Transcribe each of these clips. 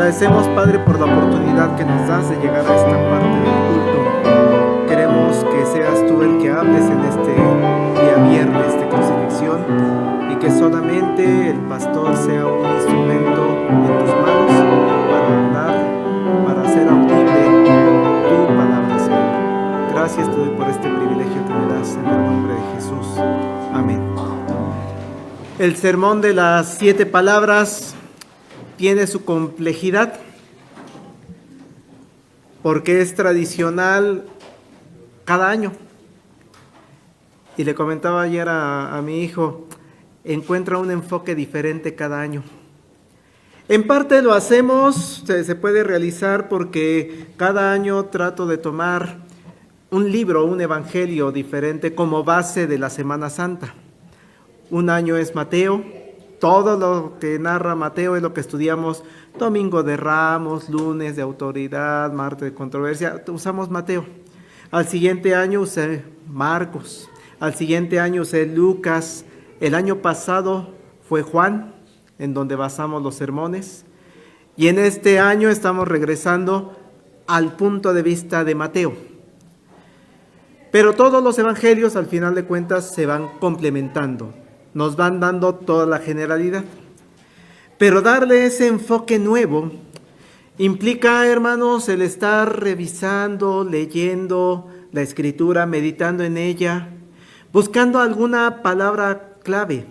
agradecemos, Padre, por la oportunidad que nos das de llegar a esta parte del culto. Queremos que seas tú el que hables en este día viernes de crucifixión y que solamente el pastor sea un instrumento en tus manos para hablar, para hacer audible tu palabra, Señor. Gracias te doy por este privilegio que me das en el nombre de Jesús. Amén. El sermón de las 7 palabras tiene su complejidad porque es tradicional cada año. Y le comentaba ayer a mi hijo, encuentra un enfoque diferente cada año. En parte lo hacemos, se puede realizar porque cada año trato de tomar un libro, un evangelio diferente como base de la Semana Santa. Un año es Mateo, todo lo que narra Mateo es lo que estudiamos Domingo de Ramos, lunes de autoridad, martes de controversia, usamos Mateo. Al siguiente año usé Marcos, al siguiente año usé Lucas, el año pasado fue Juan, en donde basamos los sermones, y en este año estamos regresando al punto de vista de Mateo. Pero todos los evangelios al final de cuentas se van complementando, nos van dando toda la generalidad. Pero darle ese enfoque nuevo implica, hermanos, el estar revisando, leyendo la Escritura, meditando en ella, buscando alguna palabra clave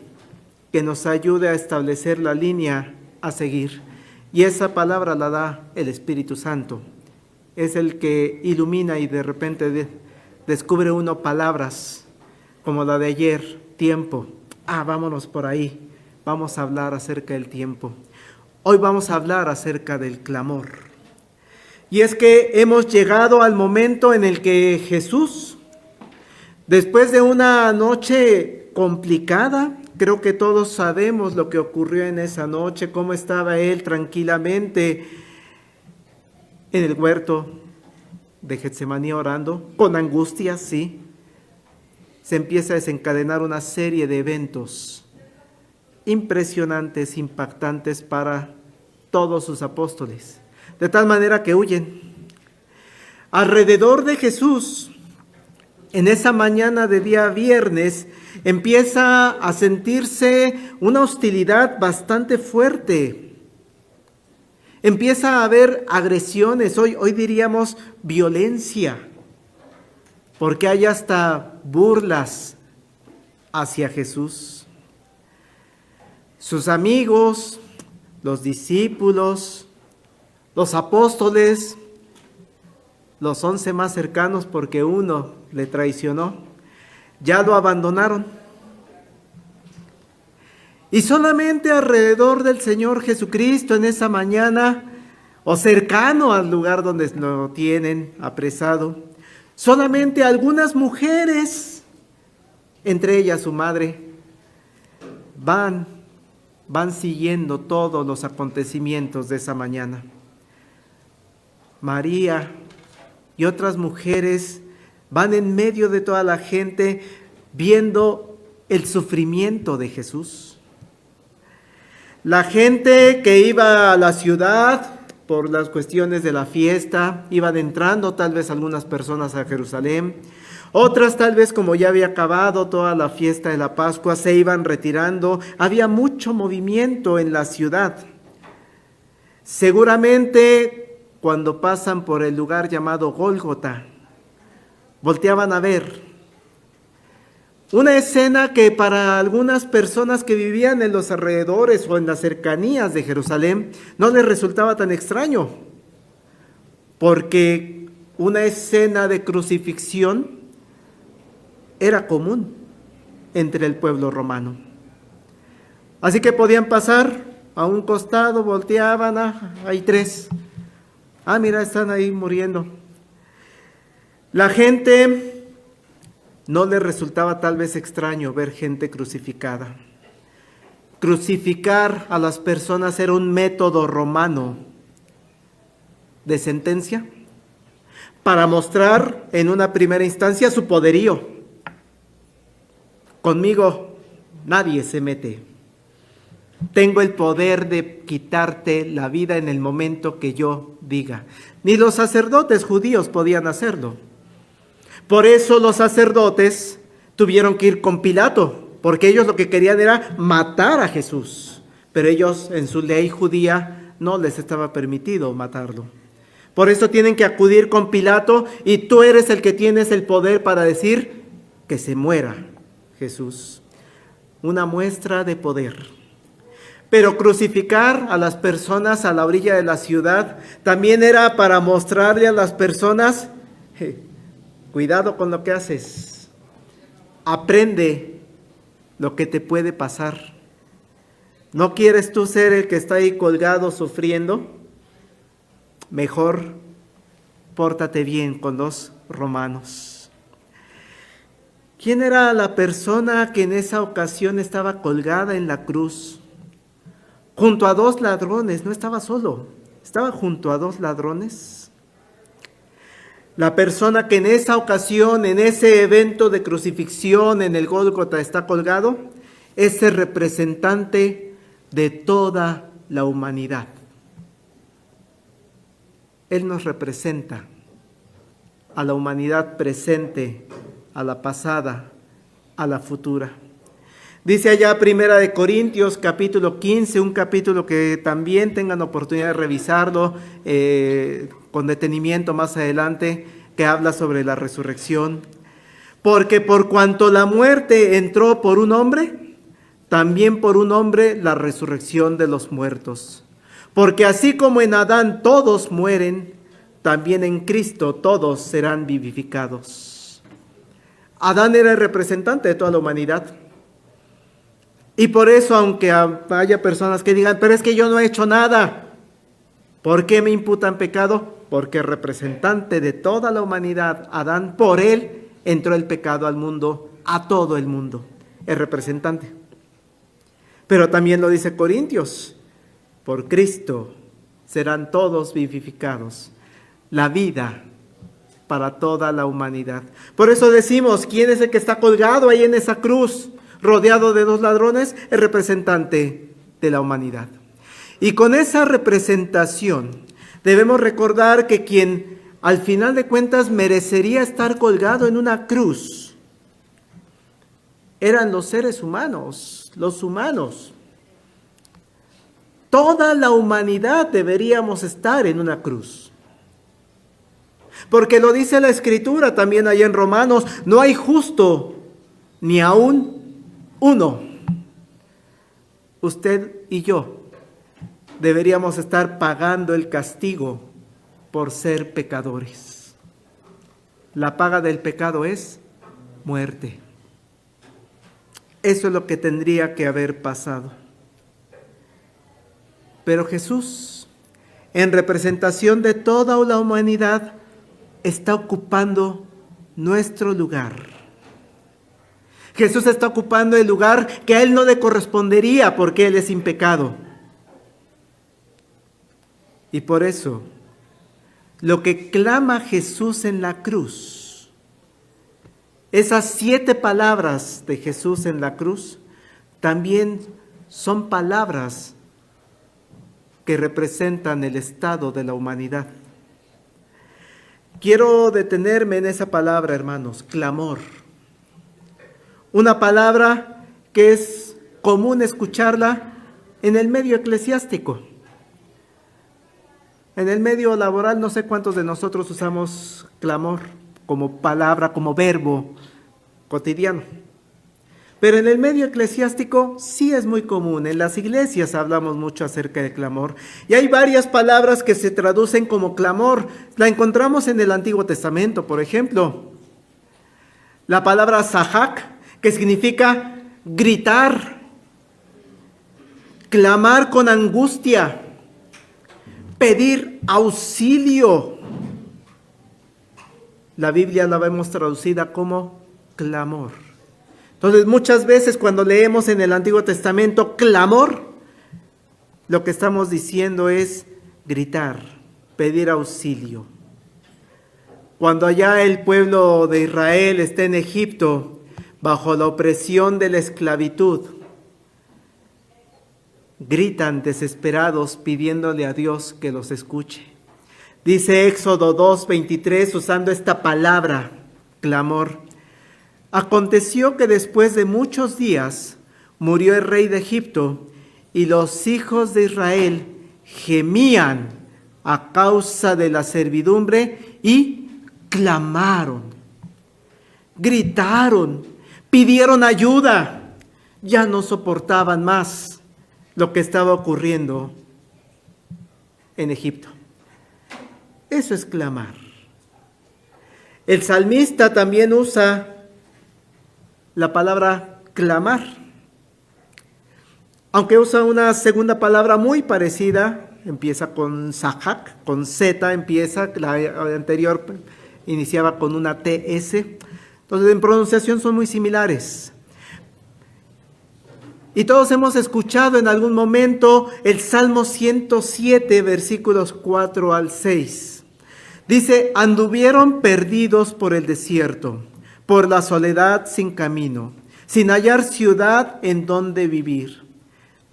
que nos ayude a establecer la línea a seguir. Y esa palabra la da el Espíritu Santo. Es el que ilumina y de repente descubre uno palabras como la de ayer, tiempo. Vámonos por ahí, vamos a hablar acerca del tiempo. Hoy vamos a hablar acerca del clamor. Y es que hemos llegado al momento en el que Jesús, después de una noche complicada, creo que todos sabemos lo que ocurrió en esa noche, cómo estaba él tranquilamente en el huerto de Getsemaní orando, con angustia, sí. Se empieza a desencadenar una serie de eventos impresionantes, impactantes para todos sus apóstoles, de tal manera que huyen. Alrededor de Jesús, en esa mañana de día viernes, empieza a sentirse una hostilidad bastante fuerte. Empieza a haber agresiones, hoy diríamos violencia, porque hay hasta burlas hacia Jesús. Sus amigos, los discípulos, los apóstoles, los 11 más cercanos porque uno le traicionó, ya lo abandonaron. Y solamente alrededor del Señor Jesucristo en esa mañana, o cercano al lugar donde lo tienen apresado, solamente algunas mujeres, entre ellas su madre, van siguiendo todos los acontecimientos de esa mañana. María y otras mujeres van en medio de toda la gente viendo el sufrimiento de Jesús. La gente que iba a la ciudad por las cuestiones de la fiesta, iban entrando tal vez algunas personas a Jerusalén, otras tal vez como ya había acabado toda la fiesta de la Pascua, se iban retirando, había mucho movimiento en la ciudad. Seguramente cuando pasan por el lugar llamado Gólgota, volteaban a ver una escena que para algunas personas que vivían en los alrededores o en las cercanías de Jerusalén no les resultaba tan extraño, porque una escena de crucifixión era común entre el pueblo romano. Así que podían pasar a un costado, volteaban, hay 3. Mira, están ahí muriendo. La gente no le resultaba tal vez extraño ver gente crucificada. Crucificar a las personas era un método romano de sentencia para mostrar en una primera instancia su poderío. Conmigo nadie se mete. Tengo el poder de quitarte la vida en el momento que yo diga. Ni los sacerdotes judíos podían hacerlo. Por eso los sacerdotes tuvieron que ir con Pilato, porque ellos lo que querían era matar a Jesús. Pero ellos en su ley judía no les estaba permitido matarlo. Por eso tienen que acudir con Pilato y tú eres el que tienes el poder para decir que se muera Jesús. Una muestra de poder. Pero crucificar a las personas a la orilla de la ciudad también era para mostrarle a las personas, cuidado con lo que haces. Aprende lo que te puede pasar. ¿No quieres tú ser el que está ahí colgado sufriendo? Mejor pórtate bien con los romanos. ¿Quién era la persona que en esa ocasión estaba colgada en la cruz? Junto a dos ladrones, no estaba solo, estaba junto a dos ladrones. La persona que en esa ocasión, en ese evento de crucifixión en el Gólgota está colgado, es el representante de toda la humanidad. Él nos representa a la humanidad presente, a la pasada, a la futura. Dice allá Primera de Corintios, capítulo 15, un capítulo que también tengan oportunidad de revisarlo con detenimiento más adelante, que habla sobre la resurrección. Porque por cuanto la muerte entró por un hombre, también por un hombre la resurrección de los muertos. Porque así como en Adán todos mueren, también en Cristo todos serán vivificados. Adán era el representante de toda la humanidad. Y por eso, aunque haya personas que digan, pero es que yo no he hecho nada, ¿por qué me imputan pecado? Porque el representante de toda la humanidad, Adán, por él entró el pecado al mundo, a todo el mundo, el representante. Pero también lo dice Corintios, por Cristo serán todos vivificados, la vida para toda la humanidad. Por eso decimos, ¿quién es el que está colgado ahí en esa cruz? Rodeado de dos ladrones, el representante de la humanidad. Y con esa representación debemos recordar que quien al final de cuentas merecería estar colgado en una cruz eran los seres humanos, los humanos. Toda la humanidad deberíamos estar en una cruz. Porque lo dice la Escritura también allá en Romanos, no hay justo ni aún uno. Usted y yo deberíamos estar pagando el castigo por ser pecadores. La paga del pecado es muerte. Eso es lo que tendría que haber pasado. Pero Jesús, en representación de toda la humanidad, está ocupando nuestro lugar. Jesús está ocupando el lugar que a Él no le correspondería porque Él es sin pecado. Y por eso, lo que clama Jesús en la cruz, esas 7 palabras de Jesús en la cruz, también son palabras que representan el estado de la humanidad. Quiero detenerme en esa palabra, hermanos, clamor. Una palabra que es común escucharla en el medio eclesiástico. En el medio laboral no sé cuántos de nosotros usamos clamor como palabra, como verbo cotidiano. Pero en el medio eclesiástico sí es muy común. En las iglesias hablamos mucho acerca de clamor. Y hay varias palabras que se traducen como clamor. La encontramos en el Antiguo Testamento, por ejemplo. La palabra sahak, que significa gritar, clamar con angustia, pedir auxilio. La Biblia la vemos traducida como clamor. Entonces, muchas veces cuando leemos en el Antiguo Testamento clamor, lo que estamos diciendo es gritar, pedir auxilio. Cuando allá el pueblo de Israel está en Egipto, bajo la opresión de la esclavitud, gritan desesperados pidiéndole a Dios que los escuche. Dice Éxodo 2:23, usando esta palabra, clamor: aconteció que después de muchos días murió el rey de Egipto, y los hijos de Israel gemían a causa de la servidumbre y clamaron, gritaron, pidieron ayuda. Ya no soportaban más lo que estaba ocurriendo en Egipto. Eso es clamar. El salmista también usa la palabra clamar, aunque usa una segunda palabra muy parecida. Empieza con Sahak, con Z empieza, la anterior iniciaba con una TS. Entonces en pronunciación son muy similares. Y todos hemos escuchado en algún momento el Salmo 107, versículos 4 al 6. Dice: anduvieron perdidos por el desierto, por la soledad sin camino, sin hallar ciudad en donde vivir.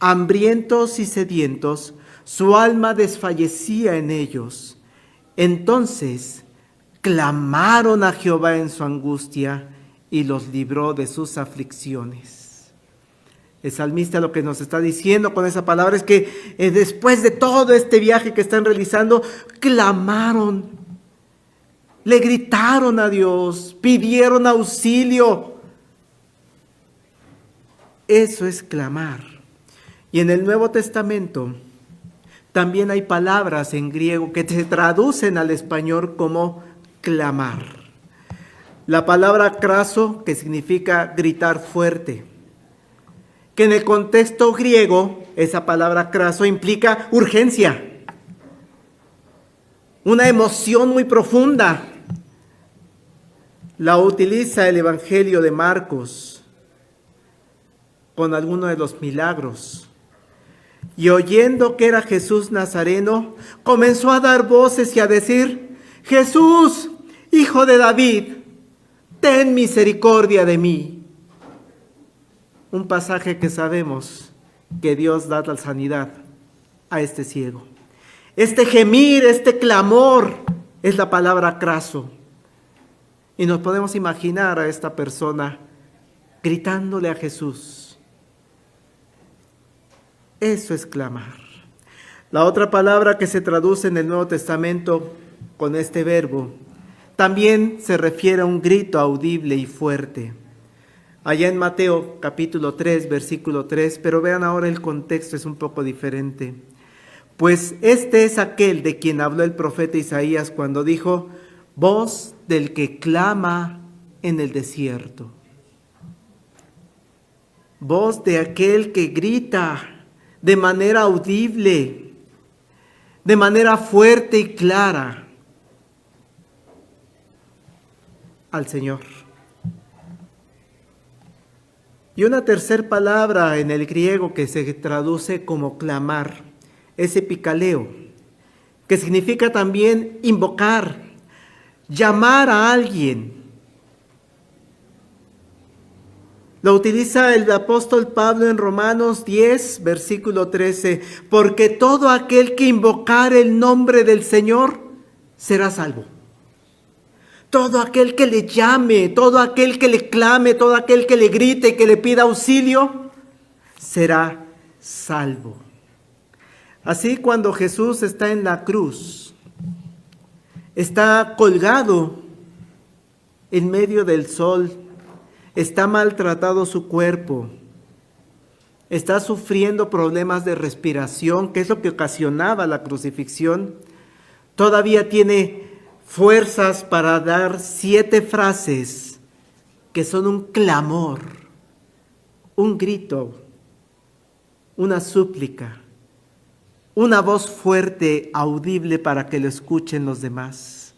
Hambrientos y sedientos, su alma desfallecía en ellos. Entonces clamaron a Jehová en su angustia y los libró de sus aflicciones. El salmista lo que nos está diciendo con esa palabra es que después de todo este viaje que están realizando, clamaron, le gritaron a Dios, pidieron auxilio. Eso es clamar. Y en el Nuevo Testamento también hay palabras en griego que se traducen al español como clamar. La palabra craso, que significa gritar fuerte, que en el contexto griego, esa palabra craso implica urgencia, una emoción muy profunda. La utiliza el Evangelio de Marcos con algunos de los milagros. Y oyendo que era Jesús Nazareno, comenzó a dar voces y a decir: Jesús, hijo de David, ten misericordia de mí. Un pasaje que sabemos que Dios da la sanidad a este ciego. Este gemir, este clamor es la palabra craso. Y nos podemos imaginar a esta persona gritándole a Jesús. Eso es clamar. La otra palabra que se traduce en el Nuevo Testamento con este verbo también se refiere a un grito audible y fuerte. Allá en Mateo capítulo 3, versículo 3, pero vean ahora el contexto, es un poco diferente. Pues este es aquel de quien habló el profeta Isaías cuando dijo: voz del que clama en el desierto. Voz de aquel que grita de manera audible, de manera fuerte y clara al Señor. Y una tercera palabra en el griego que se traduce como clamar es epicaleo, que significa también invocar, llamar a alguien. Lo utiliza el apóstol Pablo en Romanos 10, versículo 13, porque todo aquel que invocare el nombre del Señor será salvo. Todo aquel que le llame, todo aquel que le clame, todo aquel que le grite, que le pida auxilio, será salvo. Así, cuando Jesús está en la cruz, está colgado en medio del sol, está maltratado su cuerpo, está sufriendo problemas de respiración, que es lo que ocasionaba la crucifixión. Todavía tiene fuerzas para dar 7 frases que son un clamor, un grito, una súplica, una voz fuerte, audible para que lo escuchen los demás.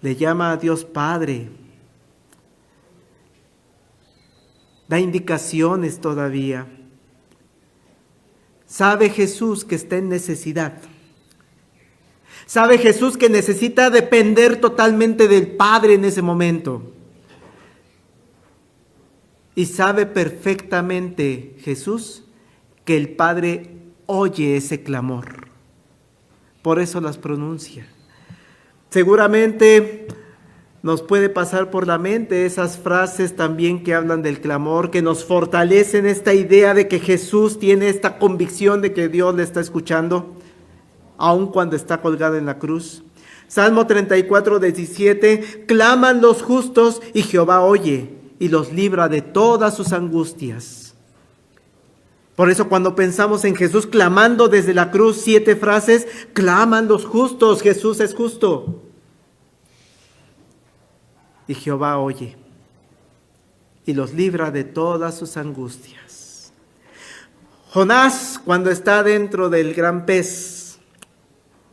Le llama a Dios Padre. Da indicaciones todavía. Sabe Jesús que está en necesidad. Sabe Jesús que necesita depender totalmente del Padre en ese momento. Y sabe perfectamente Jesús que el Padre oye ese clamor. Por eso las pronuncia. Seguramente nos puede pasar por la mente esas frases también que hablan del clamor, que nos fortalecen esta idea de que Jesús tiene esta convicción de que Dios le está escuchando, aun cuando está colgado en la cruz. Salmo 34:17, claman los justos y Jehová oye y los libra de todas sus angustias. Por eso cuando pensamos en Jesús clamando desde la cruz 7 frases, claman los justos, Jesús es justo. Y Jehová oye y los libra de todas sus angustias. Jonás, cuando está dentro del gran pez,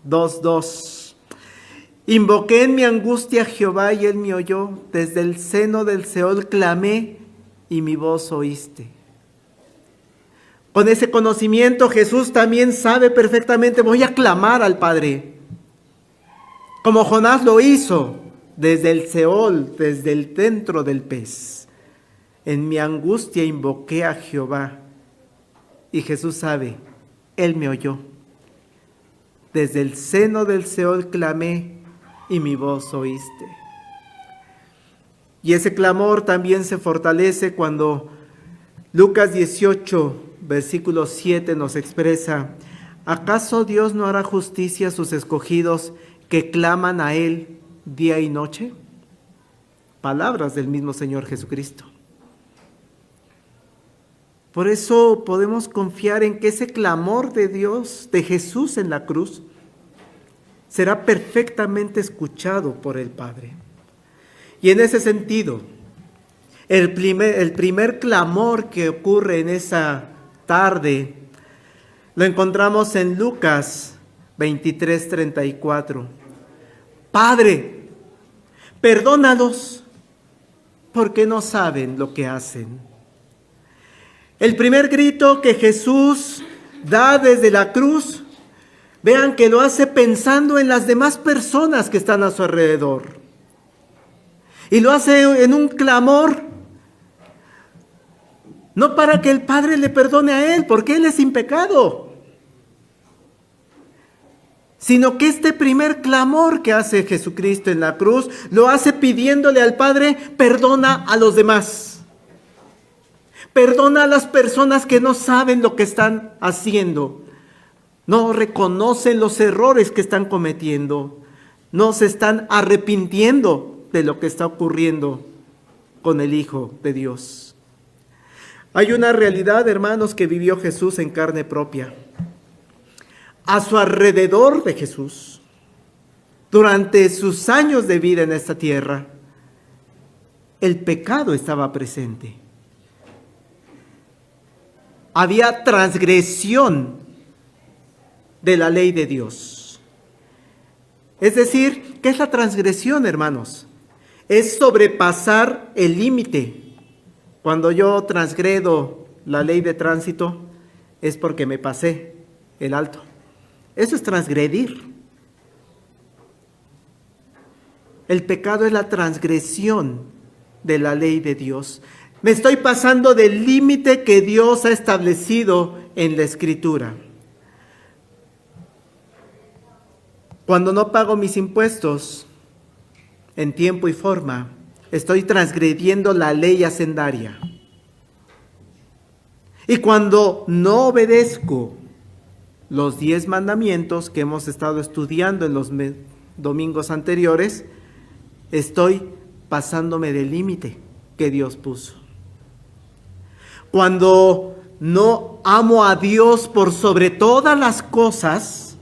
2:2, invoqué en mi angustia a Jehová y él me oyó, desde el seno del Seol clamé y mi voz oíste. Con ese conocimiento Jesús también sabe perfectamente, voy a clamar al Padre, como Jonás lo hizo. Desde el Seol, desde el dentro del pez. En mi angustia invoqué a Jehová. Y Jesús sabe, Él me oyó. Desde el seno del Seol clamé y mi voz oíste. Y ese clamor también se fortalece cuando Lucas 18, versículo 7 nos expresa, ¿acaso Dios no hará justicia a sus escogidos que claman a Él día y noche? Palabras del mismo Señor Jesucristo. Por eso podemos confiar en que ese clamor de Dios, de Jesús en la cruz, será perfectamente escuchado por el Padre. Y en ese sentido, el primer clamor que ocurre en esa tarde, lo encontramos en Lucas 23:34. Padre, perdónalos, porque no saben lo que hacen. El primer grito que Jesús da desde la cruz, vean que lo hace pensando en las demás personas que están a su alrededor. Y lo hace en un clamor, no para que el Padre le perdone a él, porque él es sin pecado, sino que este primer clamor que hace Jesucristo en la cruz, lo hace pidiéndole al Padre, perdona a los demás. Perdona a las personas que no saben lo que están haciendo. No reconocen los errores que están cometiendo. No se están arrepintiendo de lo que está ocurriendo con el Hijo de Dios. Hay una realidad, hermanos, que vivió Jesús en carne propia. A su alrededor de Jesús, durante sus años de vida en esta tierra, el pecado estaba presente. Había transgresión de la ley de Dios. Es decir, ¿qué es la transgresión, hermanos? Es sobrepasar el límite. Cuando yo transgredo la ley de tránsito, es porque me pasé el alto. Eso es transgredir. El pecado es la transgresión de la ley de Dios. Me estoy pasando del límite que Dios ha establecido en la Escritura. Cuando no pago mis impuestos en tiempo y forma, estoy transgrediendo la ley hacendaria. Y cuando no obedezco los 10 mandamientos que hemos estado estudiando en los domingos anteriores, estoy pasándome del límite que Dios puso. Cuando no amo a Dios por sobre todas las cosas,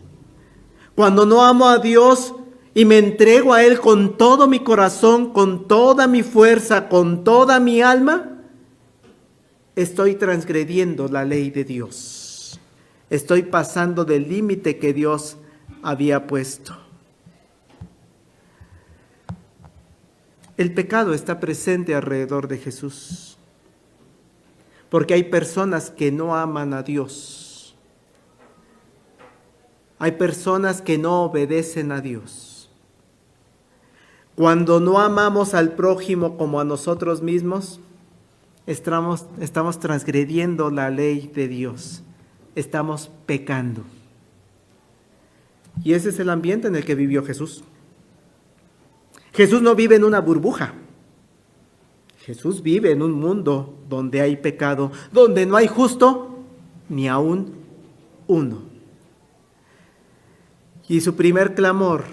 cuando no amo a Dios y me entrego a Él con todo mi corazón, con toda mi fuerza, con toda mi alma, estoy transgrediendo la ley de Dios. Estoy pasando del límite que Dios había puesto. El pecado está presente alrededor de Jesús, porque hay personas que no aman a Dios. Hay personas que no obedecen a Dios. Cuando no amamos al prójimo como a nosotros mismos, estamos transgrediendo la ley de Dios. estamos pecando. Y ese es el ambiente en el que vivió Jesús. Jesús no vive en una burbuja. Jesús vive en un mundo donde hay pecado, donde no hay justo ni aún uno. Y su primer clamor,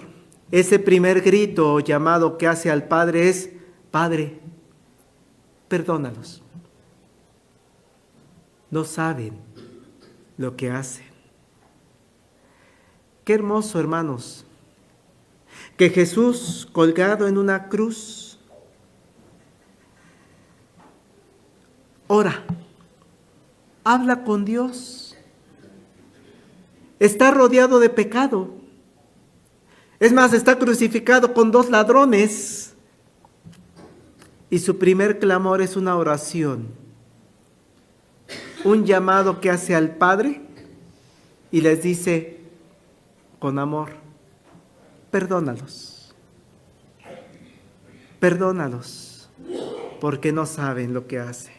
ese primer grito o llamado que hace al Padre es: Padre, perdónalos. No saben lo que hacen. Qué hermoso, hermanos, que Jesús, colgado en una cruz, ora, habla con Dios, está rodeado de pecado. Es más, está crucificado con 2 ladrones y su primer clamor es una oración, un llamado que hace al Padre y les dice con amor: perdónalos, perdónalos, porque no saben lo que hacen.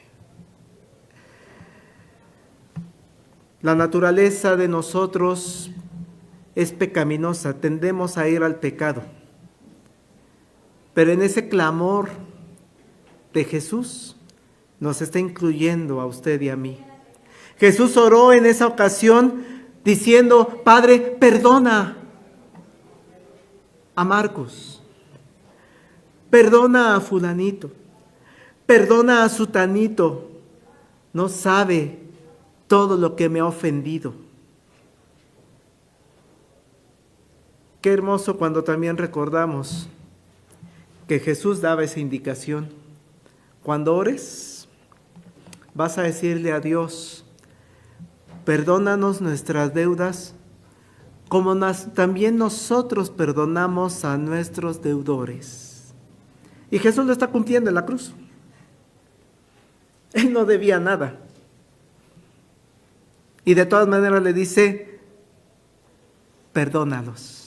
La naturaleza de nosotros es pecaminosa, tendemos a ir al pecado. Pero en ese clamor de Jesús nos está incluyendo a usted y a mí. Jesús oró en esa ocasión diciendo: Padre, perdona a Marcos, perdona a fulanito, perdona a sutanito, no sabe todo lo que me ha ofendido. Qué hermoso cuando también recordamos que Jesús daba esa indicación. Cuando ores, vas a decirle a Dios: perdónanos nuestras deudas, como también nosotros perdonamos a nuestros deudores. Y Jesús lo está cumpliendo en la cruz. Él no debía nada. Y de todas maneras le dice: perdónalos.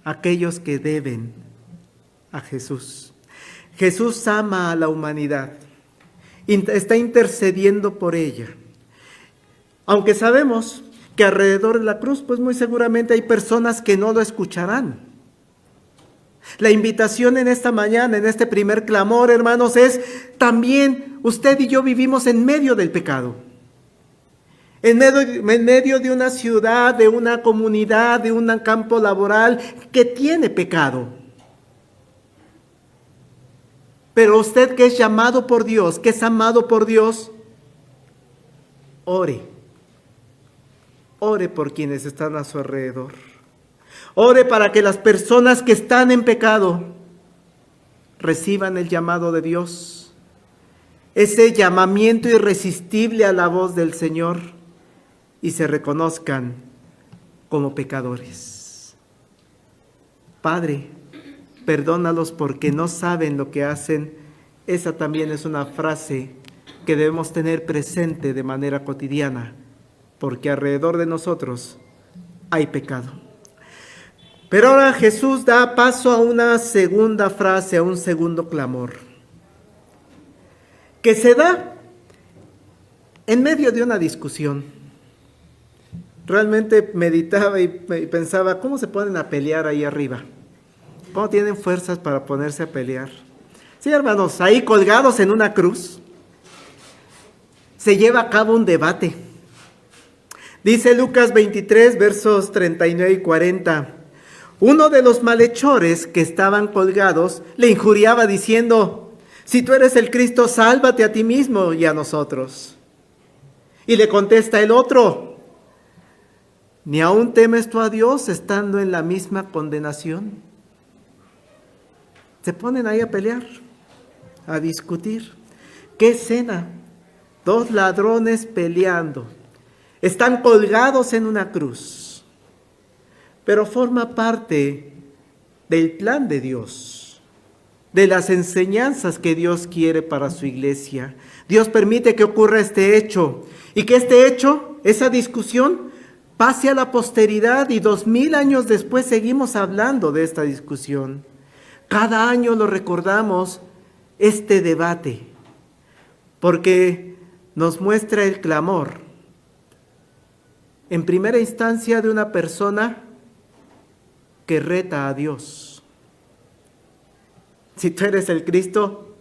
Aquellos que deben a Jesús. Jesús ama a la humanidad. Está intercediendo por ella. Aunque sabemos que alrededor de la cruz, pues muy seguramente hay personas que no lo escucharán. La invitación en esta mañana, en este primer clamor, hermanos, es también usted y yo vivimos en medio del pecado. En medio de una ciudad, de una comunidad, de un campo laboral que tiene pecado. Pero usted, que es llamado por Dios, que es amado por Dios, ore. Ore por quienes están a su alrededor. Ore para que las personas que están en pecado reciban el llamado de Dios. Ese llamamiento irresistible a la voz del Señor. Y se reconozcan como pecadores. Padre, perdónalos porque no saben lo que hacen. Esa también es una frase que debemos tener presente de manera cotidiana, porque alrededor de nosotros hay pecado. Pero ahora Jesús da paso a una segunda frase, a un segundo clamor, que se da en medio de una discusión. Realmente meditaba y pensaba: ¿cómo se ponen a pelear ahí arriba? ¿Cómo tienen fuerzas para ponerse a pelear? Sí, hermanos, ahí colgados en una cruz, se lleva a cabo un debate. Dice Lucas 23, versos 39 y 40. Uno de los malhechores que estaban colgados le injuriaba diciendo: si tú eres el Cristo, sálvate a ti mismo y a nosotros. Y le contesta el otro: ¿ni aún temes tú a Dios estando en la misma condenación? Se ponen ahí a pelear, a discutir. ¿Qué escena? 2 ladrones peleando. Están colgados en una cruz. Pero forma parte del plan de Dios, de las enseñanzas que Dios quiere para su iglesia. Dios permite que ocurra este hecho y que este hecho, esa discusión, pase a la posteridad y 2000 años después seguimos hablando de esta discusión. Cada año lo recordamos, este debate, porque nos muestra el clamor, en primera instancia, de una persona que reta a Dios. Si tú eres el Cristo,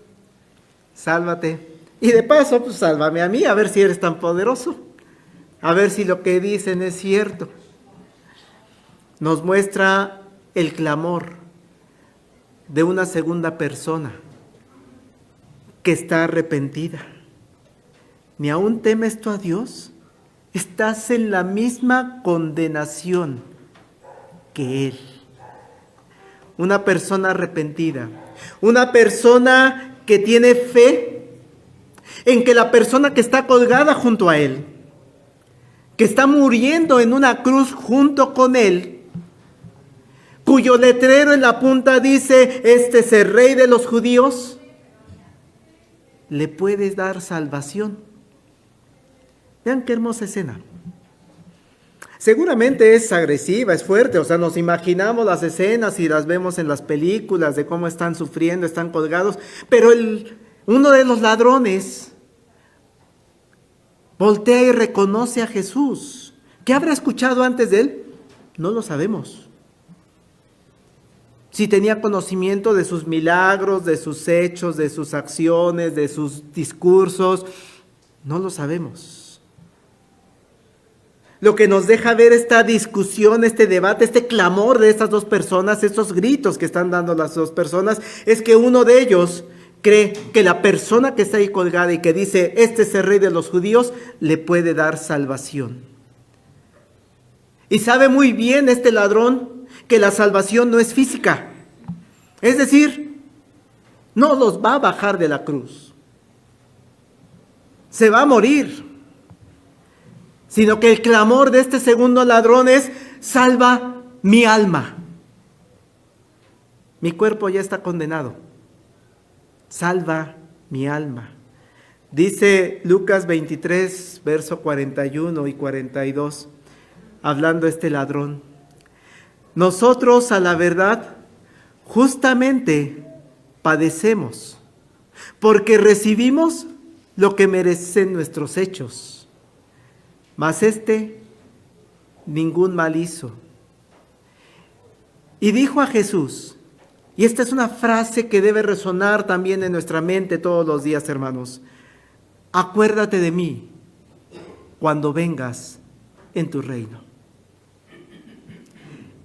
sálvate. Y de paso, pues sálvame a mí, a ver si eres tan poderoso. A ver si lo que dicen es cierto. Nos muestra el clamor de una segunda persona que está arrepentida. ¿Ni aún temes tú a Dios? Estás en la misma condenación que Él. Una persona arrepentida, una persona que tiene fe en que la persona que está colgada junto a Él, que está muriendo en una cruz junto con Él, cuyo letrero en la punta dice: este es el Rey de los judíos, le puedes dar salvación. Vean qué hermosa escena. Seguramente es agresiva, es fuerte, o sea, nos imaginamos las escenas y las vemos en las películas de cómo están sufriendo, están colgados, pero uno de los ladrones voltea y reconoce a Jesús. ¿Qué habrá escuchado antes de él? No lo sabemos. Si tenía conocimiento de sus milagros, de sus hechos, de sus acciones, de sus discursos, no lo sabemos. Lo que nos deja ver esta discusión, este debate, este clamor de estas dos personas, estos gritos que están dando las dos personas, es que uno de ellos cree que la persona que está ahí colgada y que dice: este es el Rey de los judíos, le puede dar salvación. Y sabe muy bien este ladrón que la salvación no es física. Es decir, no los va a bajar de la cruz. Se va a morir. Sino que el clamor de este segundo ladrón es: salva mi alma. Mi cuerpo ya está condenado. Salva mi alma. Dice Lucas 23, verso 41 y 42, hablando este ladrón: nosotros, a la verdad, justamente padecemos, porque recibimos lo que merecen nuestros hechos. Mas ningún mal hizo. Y dijo a Jesús, y esta es una frase que debe resonar también en nuestra mente todos los días, hermanos: acuérdate de mí cuando vengas en tu reino.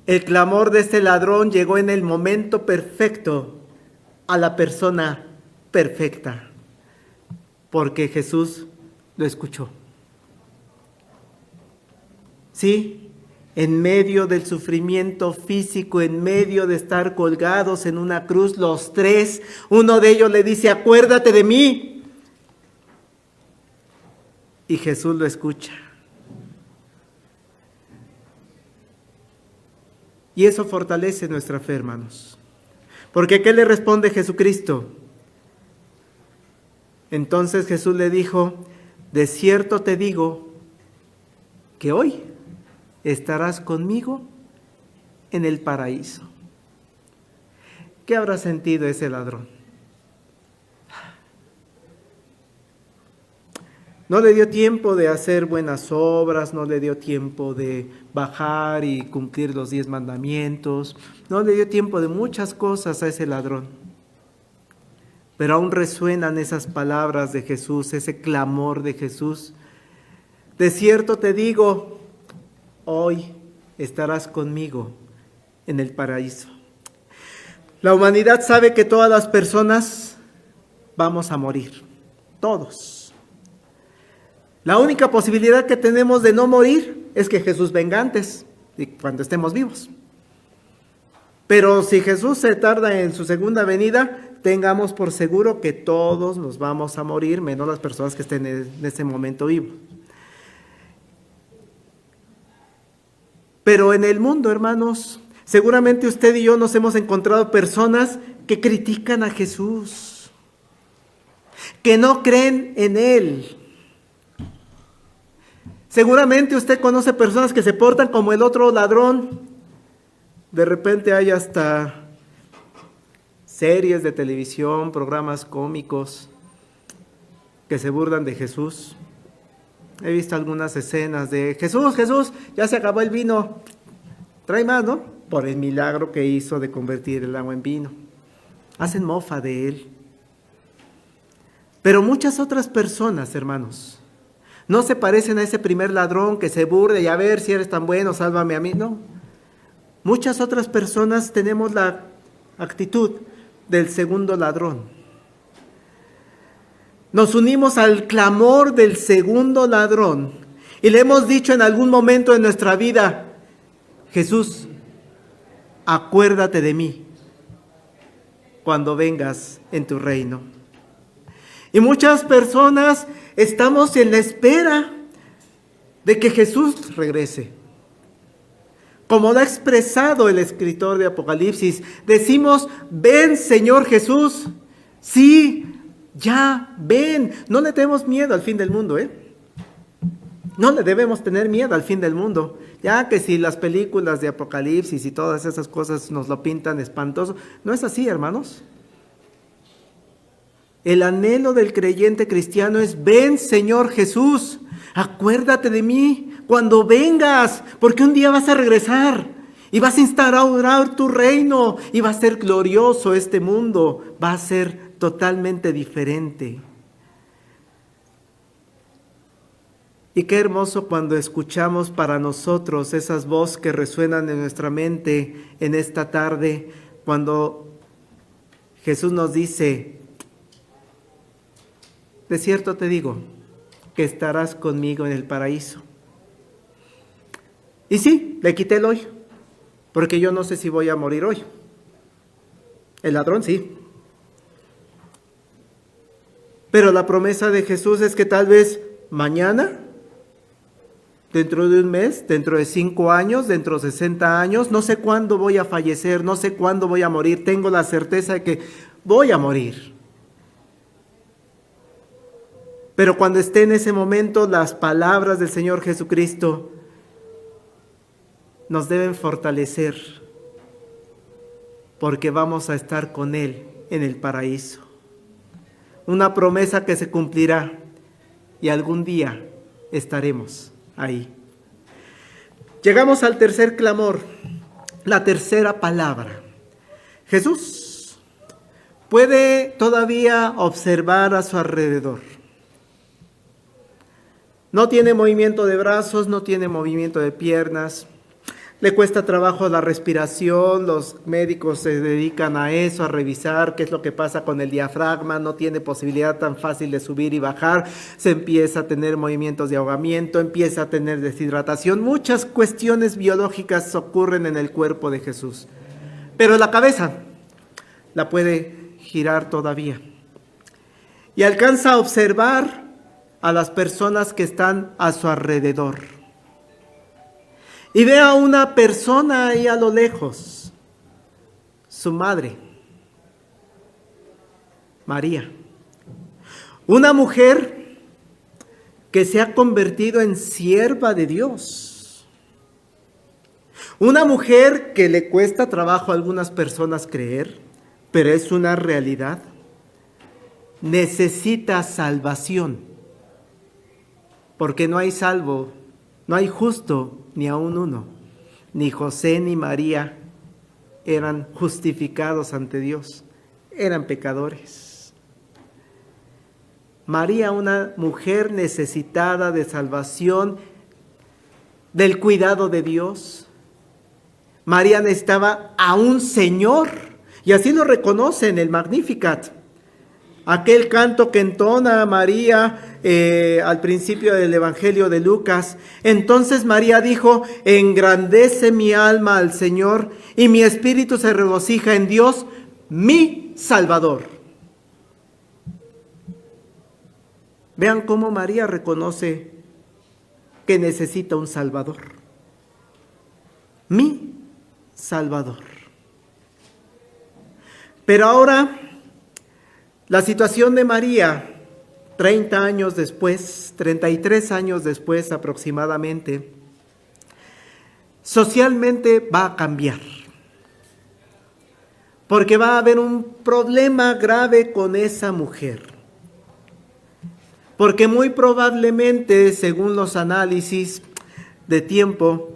El clamor de este ladrón llegó en el momento perfecto a la persona perfecta, porque Jesús lo escuchó. Sí, en medio del sufrimiento físico, en medio de estar colgados en una cruz, los tres, uno de ellos le dice: acuérdate de mí. Y Jesús lo escucha. Y eso fortalece nuestra fe, hermanos. Porque ¿qué le responde Jesucristo? Entonces Jesús le dijo: de cierto te digo que hoy estarás conmigo en el paraíso. ¿Qué habrá sentido ese ladrón? No le dio tiempo de hacer buenas obras, no le dio tiempo de bajar y cumplir los 10 mandamientos, no le dio tiempo de muchas cosas a ese ladrón. Pero aún resuenan esas palabras de Jesús, ese clamor de Jesús: de cierto te digo, hoy estarás conmigo en el paraíso. La humanidad sabe que todas las personas vamos a morir, todos. La única posibilidad que tenemos de no morir es que Jesús venga antes, y cuando estemos vivos. Pero si Jesús se tarda en su segunda venida, tengamos por seguro que todos nos vamos a morir, menos las personas que estén en ese momento vivos. Pero en el mundo, hermanos, seguramente usted y yo nos hemos encontrado personas que critican a Jesús, que no creen en Él. Seguramente usted conoce personas que se portan como el otro ladrón. De repente hay hasta series de televisión, programas cómicos, que se burlan de Jesús. He visto algunas escenas de Jesús, Jesús, ya se acabó el vino, trae más, ¿no? Por el milagro que hizo de convertir el agua en vino. Hacen mofa de él. Pero muchas otras personas, hermanos, no se parecen a ese primer ladrón que se burla y a ver si eres tan bueno, sálvame a mí. No. Muchas otras personas tenemos la actitud del segundo ladrón. Nos unimos al clamor del segundo ladrón y le hemos dicho en algún momento de nuestra vida: Jesús, acuérdate de mí cuando vengas en tu reino. Y muchas personas estamos en la espera de que Jesús regrese. Como lo ha expresado el escritor de Apocalipsis, decimos: ven, Señor Jesús. Sí, ya, ven. No le tenemos miedo al fin del mundo, No le debemos tener miedo al fin del mundo. Ya que si las películas de Apocalipsis y todas esas cosas nos lo pintan espantoso, no es así, hermanos. El anhelo del creyente cristiano es: ven, Señor Jesús, acuérdate de mí cuando vengas, porque un día vas a regresar y vas a instaurar tu reino y va a ser glorioso este mundo, va a ser totalmente diferente. Y qué hermoso cuando escuchamos para nosotros esas voces que resuenan en nuestra mente en esta tarde, cuando Jesús nos dice: de cierto te digo que estarás conmigo en el paraíso. Y sí, le quité el hoy, porque yo no sé si voy a morir hoy. El ladrón sí. Pero la promesa de Jesús es que tal vez mañana, dentro de un mes, dentro de 5 años, dentro de 60 años, no sé cuándo voy a fallecer, no sé cuándo voy a morir, tengo la certeza de que voy a morir. Pero cuando esté en ese momento, las palabras del Señor Jesucristo nos deben fortalecer, porque vamos a estar con Él en el paraíso. Una promesa que se cumplirá y algún día estaremos ahí. Llegamos al tercer clamor, la tercera palabra. Jesús puede todavía observar a su alrededor. No tiene movimiento de brazos, no tiene movimiento de piernas. Le cuesta trabajo la respiración, los médicos se dedican a eso, a revisar qué es lo que pasa con el diafragma, no tiene posibilidad tan fácil de subir y bajar, se empieza a tener movimientos de ahogamiento, empieza a tener deshidratación, muchas cuestiones biológicas ocurren en el cuerpo de Jesús. Pero la cabeza la puede girar todavía y alcanza a observar a las personas que están a su alrededor. Y ve a una persona ahí a lo lejos, su madre, María. Una mujer que se ha convertido en sierva de Dios. Una mujer que le cuesta trabajo a algunas personas creer, pero es una realidad. Necesita salvación, porque no hay salvo, no hay justo ni aun uno. Ni José ni María eran justificados ante Dios, eran pecadores. María, una mujer necesitada de salvación, del cuidado de Dios. María necesitaba a un Señor, y así lo reconoce en el Magnificat. Aquel canto que entona María al principio del Evangelio de Lucas. Entonces María dijo: engrandece mi alma al Señor, y mi espíritu se regocija en Dios, mi Salvador. Vean cómo María reconoce que necesita un Salvador. Mi Salvador. Pero ahora, la situación de María, 30 años después, 33 años después aproximadamente, socialmente va a cambiar. Porque va a haber un problema grave con esa mujer. Porque muy probablemente, según los análisis de tiempo,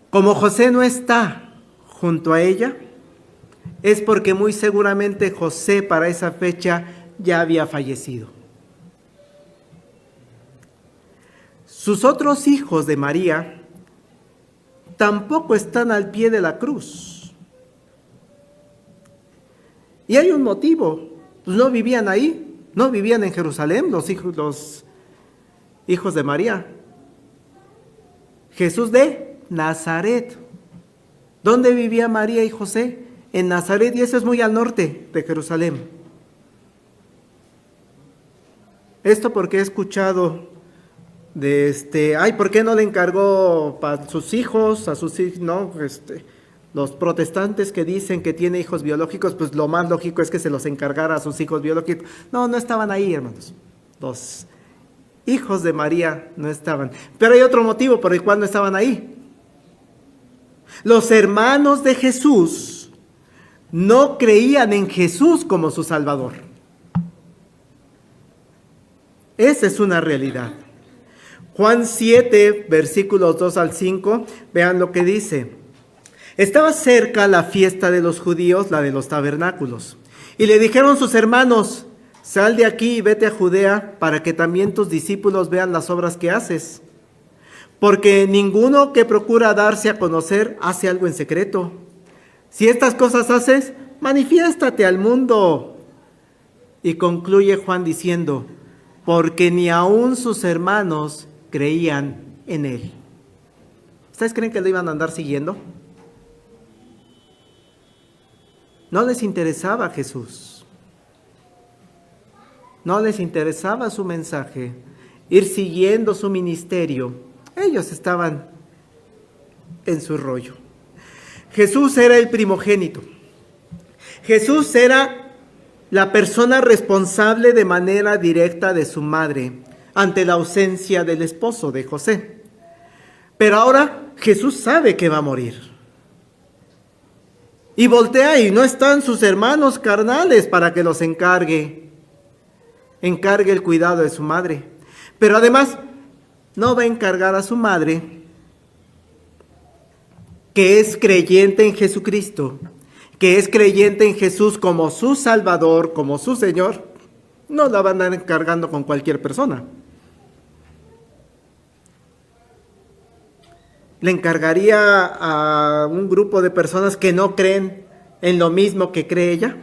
como José no está junto a ella, es porque muy seguramente José para esa fecha ya había fallecido. Sus otros hijos de María tampoco están al pie de la cruz. Y hay un motivo, pues no vivían ahí, no vivían en Jerusalén los hijos de María. Jesús de Nazaret. ¿Dónde vivía María y José? En Nazaret, y eso es muy al norte de Jerusalén. Esto porque he escuchado ¿por qué no le encargó para sus hijos, a sus hijos, no? Los protestantes que dicen que tiene hijos biológicos, pues lo más lógico es que se los encargara a sus hijos biológicos. No, no estaban ahí, hermanos. Los hijos de María no estaban. Pero hay otro motivo por el cual no estaban ahí. Los hermanos de Jesús no creían en Jesús como su Salvador. Esa es una realidad. Juan 7, versículos 2 al 5, vean lo que dice. Estaba cerca la fiesta de los judíos, la de los tabernáculos, y le dijeron sus hermanos: sal de aquí y vete a Judea para que también tus discípulos vean las obras que haces. Porque ninguno que procura darse a conocer hace algo en secreto. Si estas cosas haces, manifiéstate al mundo. Y concluye Juan diciendo: porque ni aun sus hermanos creían en él. ¿Ustedes creen que lo iban a andar siguiendo? No les interesaba Jesús. No les interesaba su mensaje, ir siguiendo su ministerio. Ellos estaban en su rollo. Jesús era el primogénito. Jesús era la persona responsable de manera directa de su madre ante la ausencia del esposo de José. Pero ahora Jesús sabe que va a morir. Y voltea y no están sus hermanos carnales para que los encargue el cuidado de su madre. Pero además no va a encargar a su madre, que es creyente en Jesucristo, que es creyente en Jesús como su Salvador, como su Señor. No la va a andar encargando con cualquier persona. ¿Le encargaría a un grupo de personas que no creen en lo mismo que cree ella?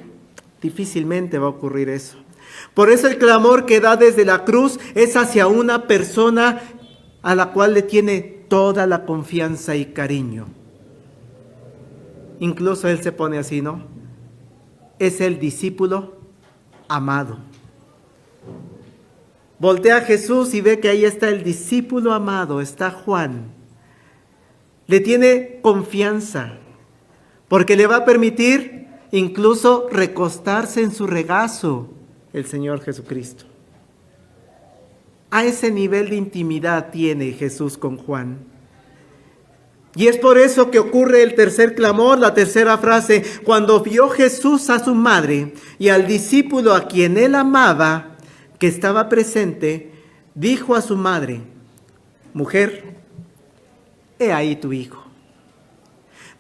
Difícilmente va a ocurrir eso. Por eso el clamor que da desde la cruz es hacia una persona a la cual le tiene toda la confianza y cariño. Incluso él se pone así, ¿no? Es el discípulo amado. Voltea a Jesús y ve que ahí está el discípulo amado, está Juan. Le tiene confianza, porque le va a permitir incluso recostarse en su regazo el Señor Jesucristo. A ese nivel de intimidad tiene Jesús con Juan. Y es por eso que ocurre el tercer clamor, la tercera frase. Cuando vio Jesús a su madre y al discípulo a quien él amaba, que estaba presente, dijo a su madre: mujer, he ahí tu hijo.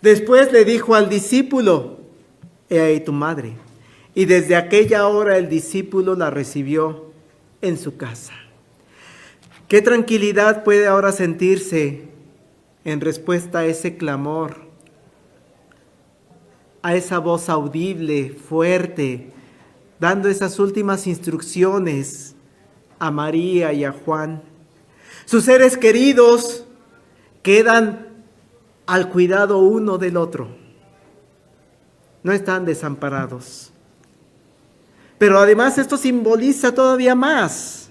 Después le dijo al discípulo: he ahí tu madre. Y desde aquella hora el discípulo la recibió en su casa. ¿Qué tranquilidad puede ahora sentirse en respuesta a ese clamor, a esa voz audible, fuerte, dando esas últimas instrucciones a María y a Juan? Sus seres queridos quedan al cuidado uno del otro. No están desamparados. Pero además esto simboliza todavía más,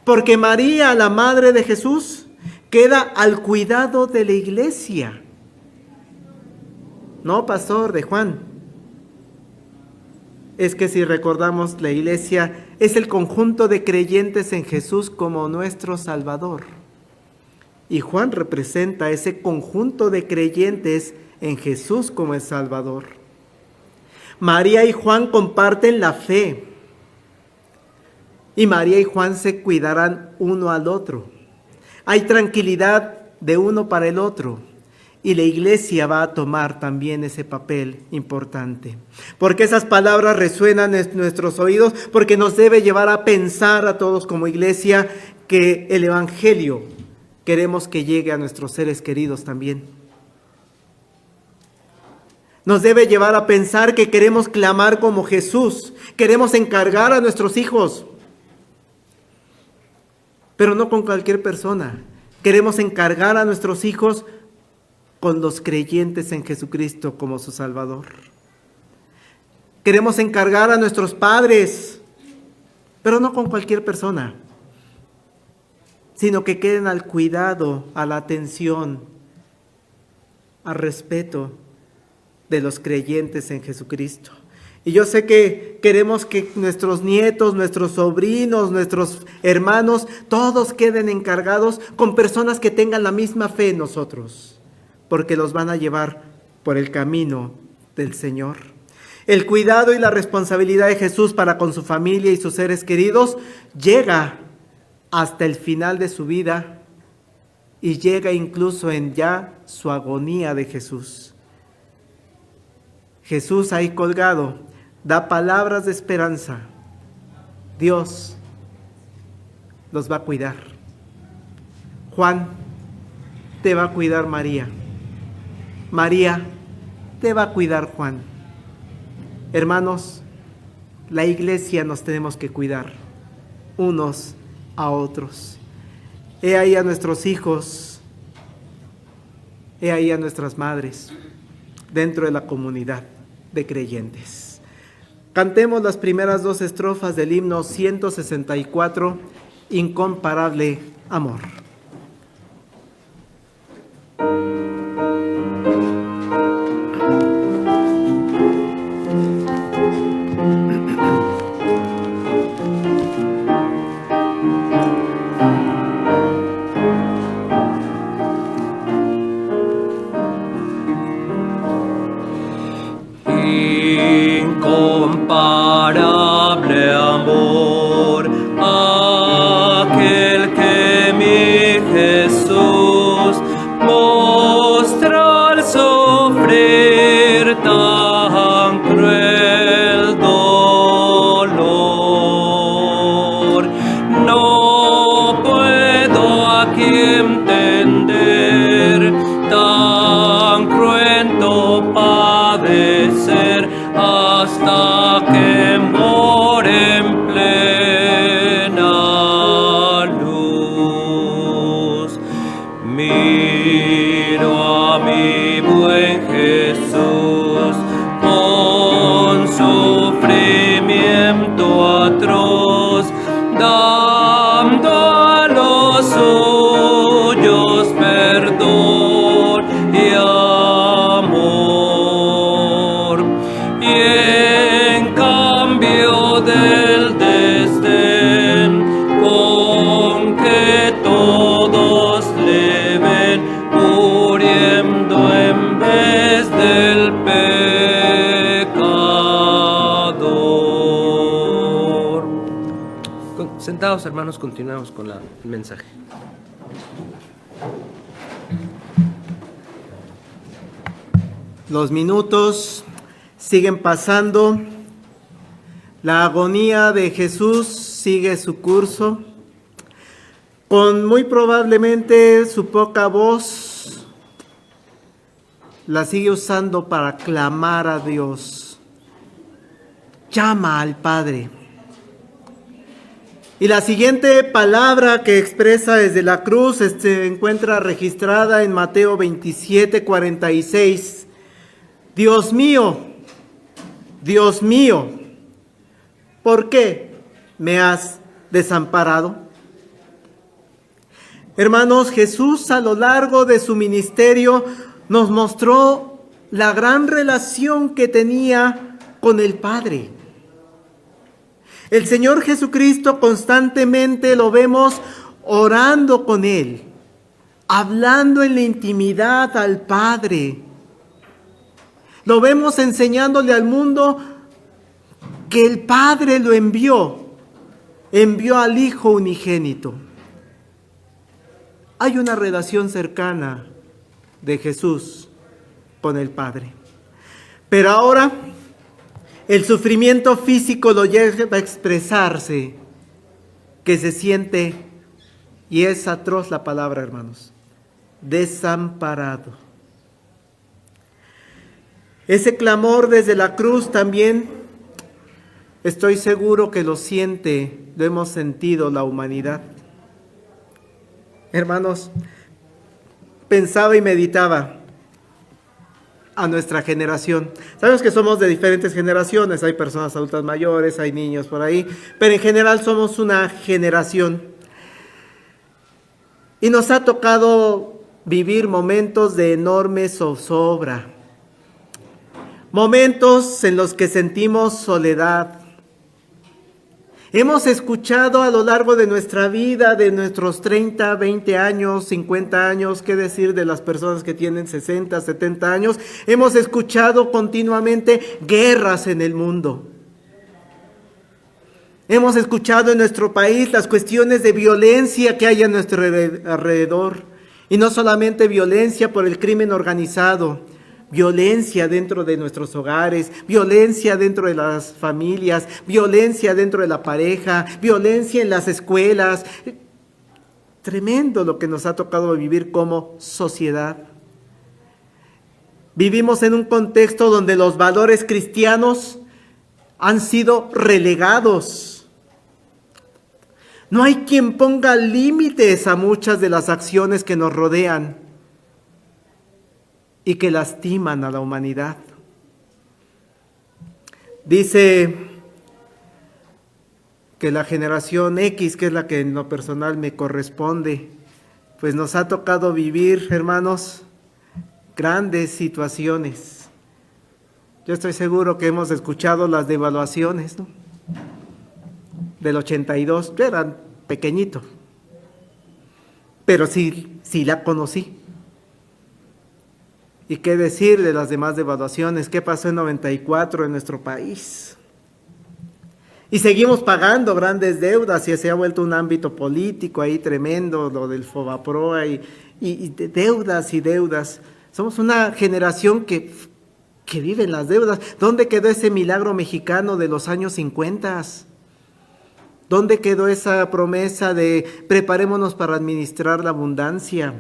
porque María, la madre de Jesús, queda al cuidado de la iglesia. No, pastor, de Juan. Es que si recordamos, la iglesia es el conjunto de creyentes en Jesús como nuestro Salvador. Y Juan representa ese conjunto de creyentes en Jesús como el Salvador. María y Juan comparten la fe. y María y Juan se cuidarán uno al otro. Hay tranquilidad de uno para el otro. Y la iglesia va a tomar también ese papel importante. Porque esas palabras resuenan en nuestros oídos, porque nos debe llevar a pensar a todos como iglesia que el evangelio queremos que llegue a nuestros seres queridos también. Nos debe llevar a pensar que queremos clamar como Jesús, queremos encargar a nuestros hijos, pero no con cualquier persona. Queremos encargar a nuestros hijos con los creyentes en Jesucristo como su Salvador. Queremos encargar a nuestros padres, pero no con cualquier persona, sino que queden al cuidado, a la atención, al respeto de los creyentes en Jesucristo. Y yo sé que queremos que nuestros nietos, nuestros sobrinos, nuestros hermanos, todos queden encargados con personas que tengan la misma fe en nosotros, porque los van a llevar por el camino del Señor. El cuidado y la responsabilidad de Jesús para con su familia y sus seres queridos llega hasta el final de su vida y llega incluso en ya su agonía de Jesús. Jesús ahí colgado da palabras de esperanza. Dios los va a cuidar. Juan, te va a cuidar María. María, te va a cuidar Juan. Hermanos, la iglesia nos tenemos que cuidar unos a otros. He ahí a nuestros hijos, he ahí a nuestras madres dentro de la comunidad de creyentes. Cantemos las primeras 2 estrofas del himno 164, Incomparable Amor. Incomparable amor, aquel que mi Jesús mostró al sufrir tan cruel dolor. No puedo aquí entender tan cruento padecer hasta que more en plena luz. Miro a mi buen Jesús con sufrimiento atroz, dando a los suyos perdón y amor. Y en cambio del desdén con que todos le ven, muriendo en vez del pecador. Sentados, hermanos, continuamos con el mensaje. Los minutos siguen pasando, la agonía de Jesús sigue su curso, con muy probablemente su poca voz la sigue usando para clamar a Dios, llama al Padre. Y la siguiente palabra que expresa desde la cruz se encuentra registrada en Mateo 27:46. Dios mío, ¿por qué me has desamparado? Hermanos, Jesús a lo largo de su ministerio nos mostró la gran relación que tenía con el Padre. El Señor Jesucristo constantemente lo vemos orando con Él, hablando en la intimidad al Padre. Lo vemos enseñándole al mundo que el Padre lo envió envió al Hijo unigénito. Hay una relación cercana de Jesús con el Padre. Pero ahora el sufrimiento físico lo lleva a expresarse, que se siente, y es atroz la palabra, hermanos, desamparado. Ese clamor desde la cruz también, estoy seguro que lo hemos sentido la humanidad. Hermanos, pensaba y meditaba a nuestra generación. Sabemos que somos de diferentes generaciones, hay personas adultas mayores, hay niños por ahí, pero en general somos una generación. Y nos ha tocado vivir momentos de enorme zozobra, momentos en los que sentimos soledad. Hemos escuchado a lo largo de nuestra vida, de nuestros 30, 20 años, 50 años, qué decir de las personas que tienen 60, 70 años, hemos escuchado continuamente guerras en el mundo. Hemos escuchado en nuestro país las cuestiones de violencia que hay a nuestro alrededor. Y no solamente violencia por el crimen organizado, violencia dentro de nuestros hogares, violencia dentro de las familias, violencia dentro de la pareja, violencia en las escuelas. Tremendo lo que nos ha tocado vivir como sociedad. Vivimos en un contexto donde los valores cristianos han sido relegados. No hay quien ponga límites a muchas de las acciones que nos rodean y que lastiman a la humanidad. Dice que la generación X, que es la que en lo personal me corresponde, pues nos ha tocado vivir, hermanos, grandes situaciones. Yo estoy seguro que hemos escuchado las devaluaciones, ¿no? Del 82, yo era pequeñito, pero sí la conocí. ¿Y qué decir de las demás devaluaciones? ¿Qué pasó en 94 en nuestro país? Y seguimos pagando grandes deudas y se ha vuelto un ámbito político ahí tremendo, lo del Fobaproa y deudas y deudas. Somos una generación que vive en las deudas. ¿Dónde quedó ese milagro mexicano de los años 50? ¿Dónde quedó esa promesa de preparémonos para administrar la abundancia?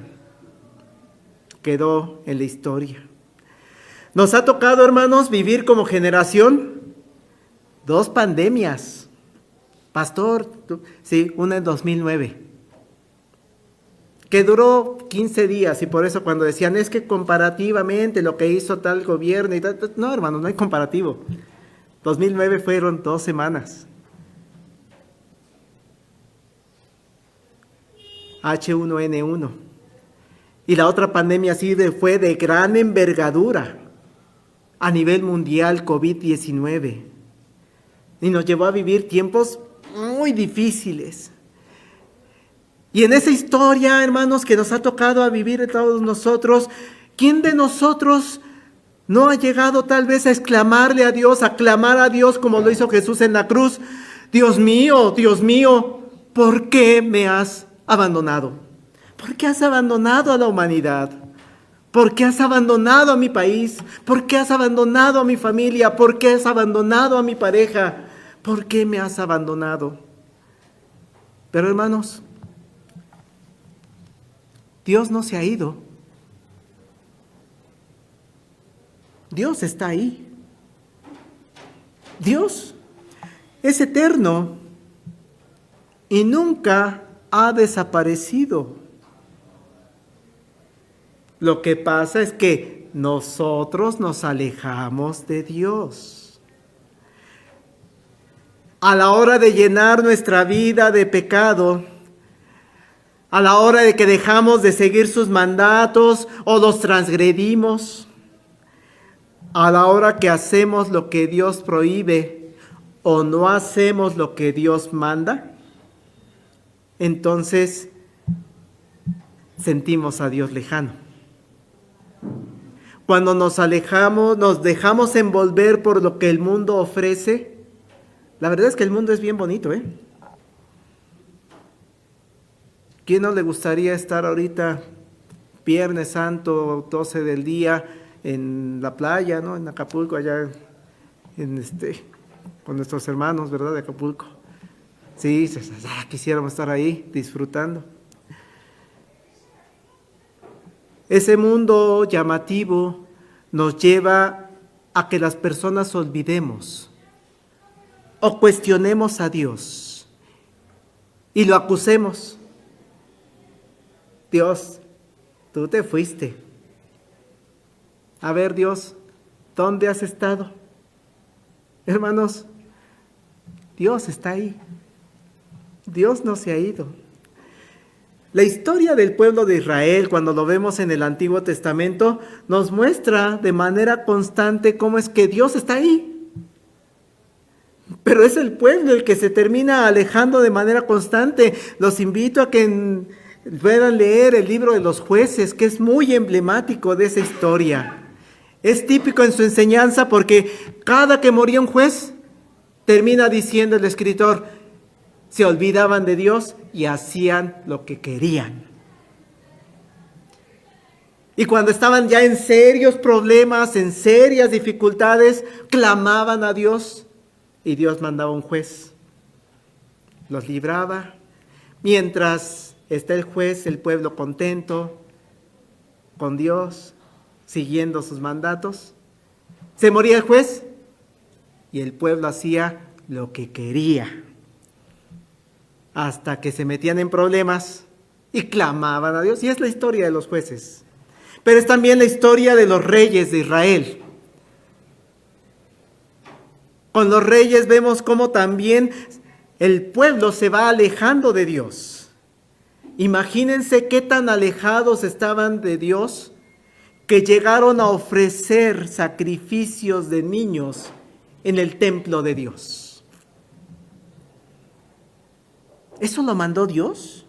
Quedó en la historia. Nos ha tocado, hermanos, vivir como generación 2 pandemias. Pastor, sí, una en 2009, que duró 15 días, y por eso cuando decían, es que comparativamente lo que hizo tal gobierno y tal, no, hermanos, no hay comparativo. 2009 fueron 2 semanas. H1N1. Y la otra pandemia sí fue de gran envergadura a nivel mundial, COVID-19. Y nos llevó a vivir tiempos muy difíciles. Y en esa historia, hermanos, que nos ha tocado a vivir a todos nosotros, ¿quién de nosotros no ha llegado tal vez a exclamarle a Dios, a clamar a Dios como lo hizo Jesús en la cruz? Dios mío, ¿por qué me has abandonado? ¿Por qué has abandonado a la humanidad? ¿Por qué has abandonado a mi país? ¿Por qué has abandonado a mi familia? ¿Por qué has abandonado a mi pareja? ¿Por qué me has abandonado? Pero hermanos, Dios no se ha ido. Dios está ahí. Dios es eterno y nunca ha desaparecido. Lo que pasa es que nosotros nos alejamos de Dios. A la hora de llenar nuestra vida de pecado, a la hora de que dejamos de seguir sus mandatos o los transgredimos, a la hora que hacemos lo que Dios prohíbe o no hacemos lo que Dios manda, entonces sentimos a Dios lejano. Cuando nos alejamos, nos dejamos envolver por lo que el mundo ofrece. La verdad es que el mundo es bien bonito, ¿Quién no le gustaría estar ahorita, Viernes Santo, 12 del día, en la playa, ¿no? En Acapulco, allá con nuestros hermanos, ¿verdad? De Acapulco. Sí, quisiéramos estar ahí disfrutando. Ese mundo llamativo nos lleva a que las personas olvidemos o cuestionemos a Dios y lo acusemos. Dios, tú te fuiste. A ver, Dios, ¿dónde has estado? Hermanos, Dios está ahí. Dios no se ha ido. La historia del pueblo de Israel, cuando lo vemos en el Antiguo Testamento, nos muestra de manera constante cómo es que Dios está ahí. Pero es el pueblo el que se termina alejando de manera constante. Los invito a que puedan leer el libro de los Jueces, que es muy emblemático de esa historia. Es típico en su enseñanza porque cada que moría un juez, termina diciendo el escritor, se olvidaban de Dios y hacían lo que querían. Y cuando estaban ya en serios problemas, en serias dificultades, clamaban a Dios y Dios mandaba un juez. Los libraba. Mientras está el juez, el pueblo contento con Dios, siguiendo sus mandatos. Se moría el juez y el pueblo hacía lo que quería. Hasta que se metían en problemas y clamaban a Dios. Y es la historia de los jueces. Pero es también la historia de los reyes de Israel. Con los reyes vemos cómo también el pueblo se va alejando de Dios. Imagínense qué tan alejados estaban de Dios que llegaron a ofrecer sacrificios de niños en el templo de Dios. ¿Eso lo mandó Dios?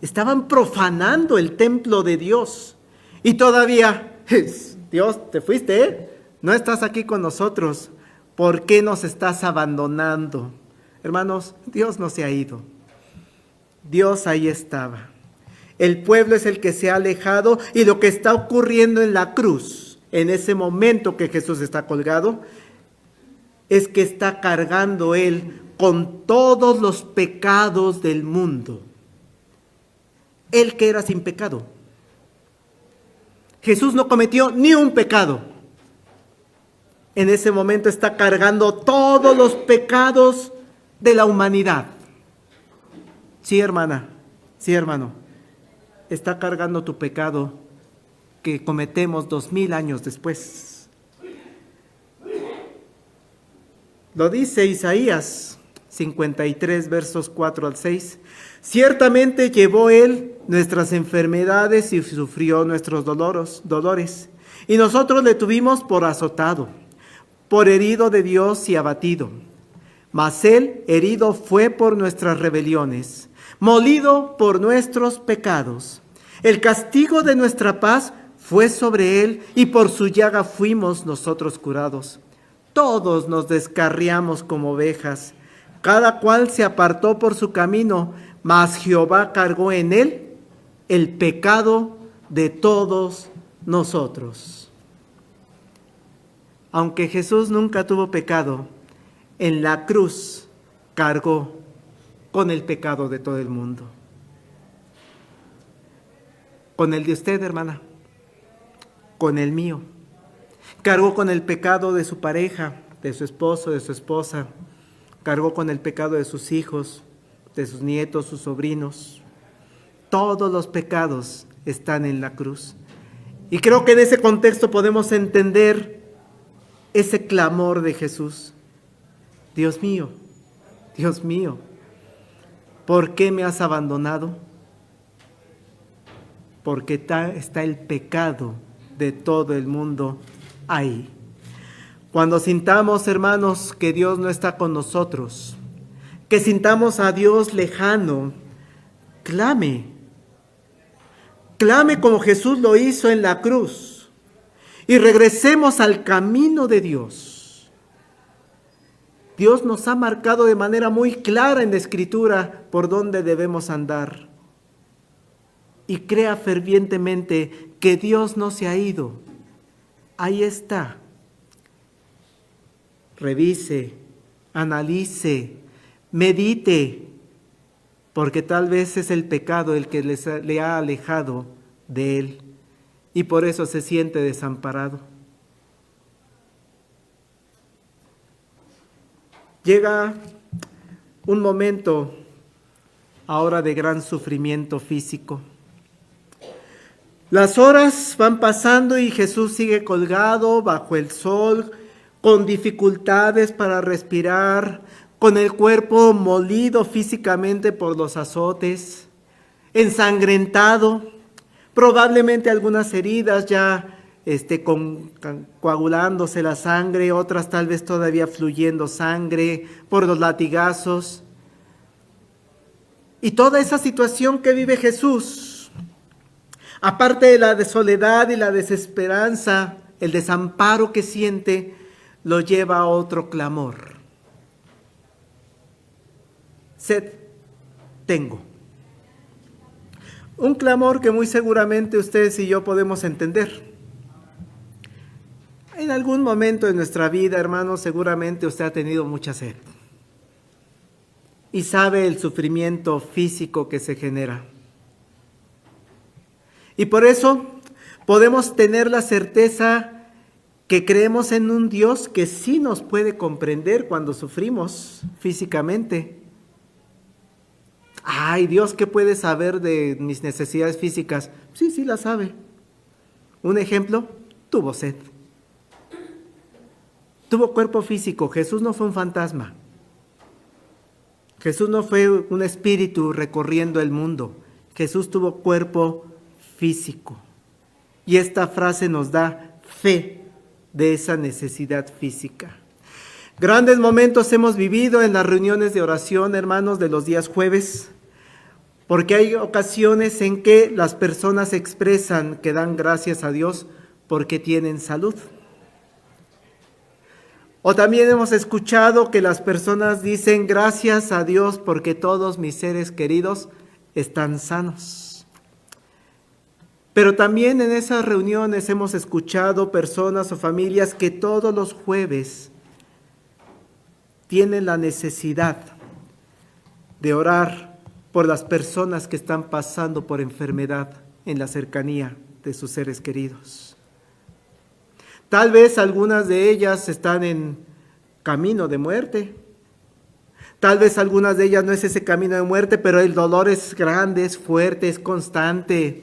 Estaban profanando el templo de Dios. Y todavía, Dios, te fuiste, ¿eh? No estás aquí con nosotros. ¿Por qué nos estás abandonando? Hermanos, Dios no se ha ido. Dios ahí estaba. El pueblo es el que se ha alejado y lo que está ocurriendo en la cruz, en ese momento que Jesús está colgado, es que está cargando Él con todos los pecados del mundo. Él que era sin pecado. Jesús no cometió ni un pecado. En ese momento está cargando todos los pecados de la humanidad. Sí, hermana, sí, hermano. Está cargando tu pecado que cometemos 2000 años después. Lo dice Isaías 53, versos 4 al 6. Ciertamente llevó Él nuestras enfermedades y sufrió nuestros dolores. Y nosotros le tuvimos por azotado, por herido de Dios y abatido. Mas Él herido fue por nuestras rebeliones, molido por nuestros pecados. El castigo de nuestra paz fue sobre Él, y por su llaga fuimos nosotros curados. Todos nos descarriamos como ovejas, cada cual se apartó por su camino, mas Jehová cargó en Él el pecado de todos nosotros. Aunque Jesús nunca tuvo pecado, en la cruz cargó con el pecado de todo el mundo. Con el de usted, hermana, con el mío. Cargó con el pecado de su pareja, de su esposo, de su esposa. Cargó con el pecado de sus hijos, de sus nietos, sus sobrinos. Todos los pecados están en la cruz. Y creo que en ese contexto podemos entender ese clamor de Jesús. Dios mío, ¿por qué me has abandonado? Porque está el pecado de todo el mundo ahí. Cuando sintamos, hermanos, que Dios no está con nosotros, que sintamos a Dios lejano, clame como Jesús lo hizo en la cruz y regresemos al camino de Dios. Dios nos ha marcado de manera muy clara en la Escritura por dónde debemos andar. y crea fervientemente que Dios no se ha ido. Ahí está. Revise, analice, medite, porque tal vez es el pecado el que le ha alejado de Él y por eso se siente desamparado. Llega un momento ahora de gran sufrimiento físico. Las horas van pasando y Jesús sigue colgado bajo el sol, con dificultades para respirar, con el cuerpo molido físicamente por los azotes, ensangrentado, probablemente algunas heridas ya coagulándose la sangre, otras tal vez todavía fluyendo sangre por los latigazos. Y toda esa situación que vive Jesús, aparte de la soledad y la desesperanza, el desamparo que siente, lo lleva a otro clamor. Sed tengo. Un clamor que muy seguramente ustedes y yo podemos entender. En algún momento de nuestra vida, hermanos, seguramente usted ha tenido mucha sed. Y sabe el sufrimiento físico que se genera. Y por eso podemos tener la certeza que creemos en un Dios que sí nos puede comprender cuando sufrimos físicamente. Ay, Dios, ¿qué puede saber de mis necesidades físicas? Sí, sí la sabe. Un ejemplo, tuvo sed. Tuvo cuerpo físico. Jesús no fue un fantasma. Jesús no fue un espíritu recorriendo el mundo. Jesús tuvo cuerpo físico. Y esta frase nos da fe de esa necesidad física. Grandes momentos hemos vivido en las reuniones de oración, hermanos, de los días jueves, porque hay ocasiones en que las personas expresan que dan gracias a Dios porque tienen salud. O también hemos escuchado que las personas dicen gracias a Dios porque todos mis seres queridos están sanos. Pero también en esas reuniones hemos escuchado personas o familias que todos los jueves tienen la necesidad de orar por las personas que están pasando por enfermedad en la cercanía de sus seres queridos. Tal vez algunas de ellas están en camino de muerte. Tal vez algunas de ellas no es ese camino de muerte, pero el dolor es grande, es fuerte, es constante.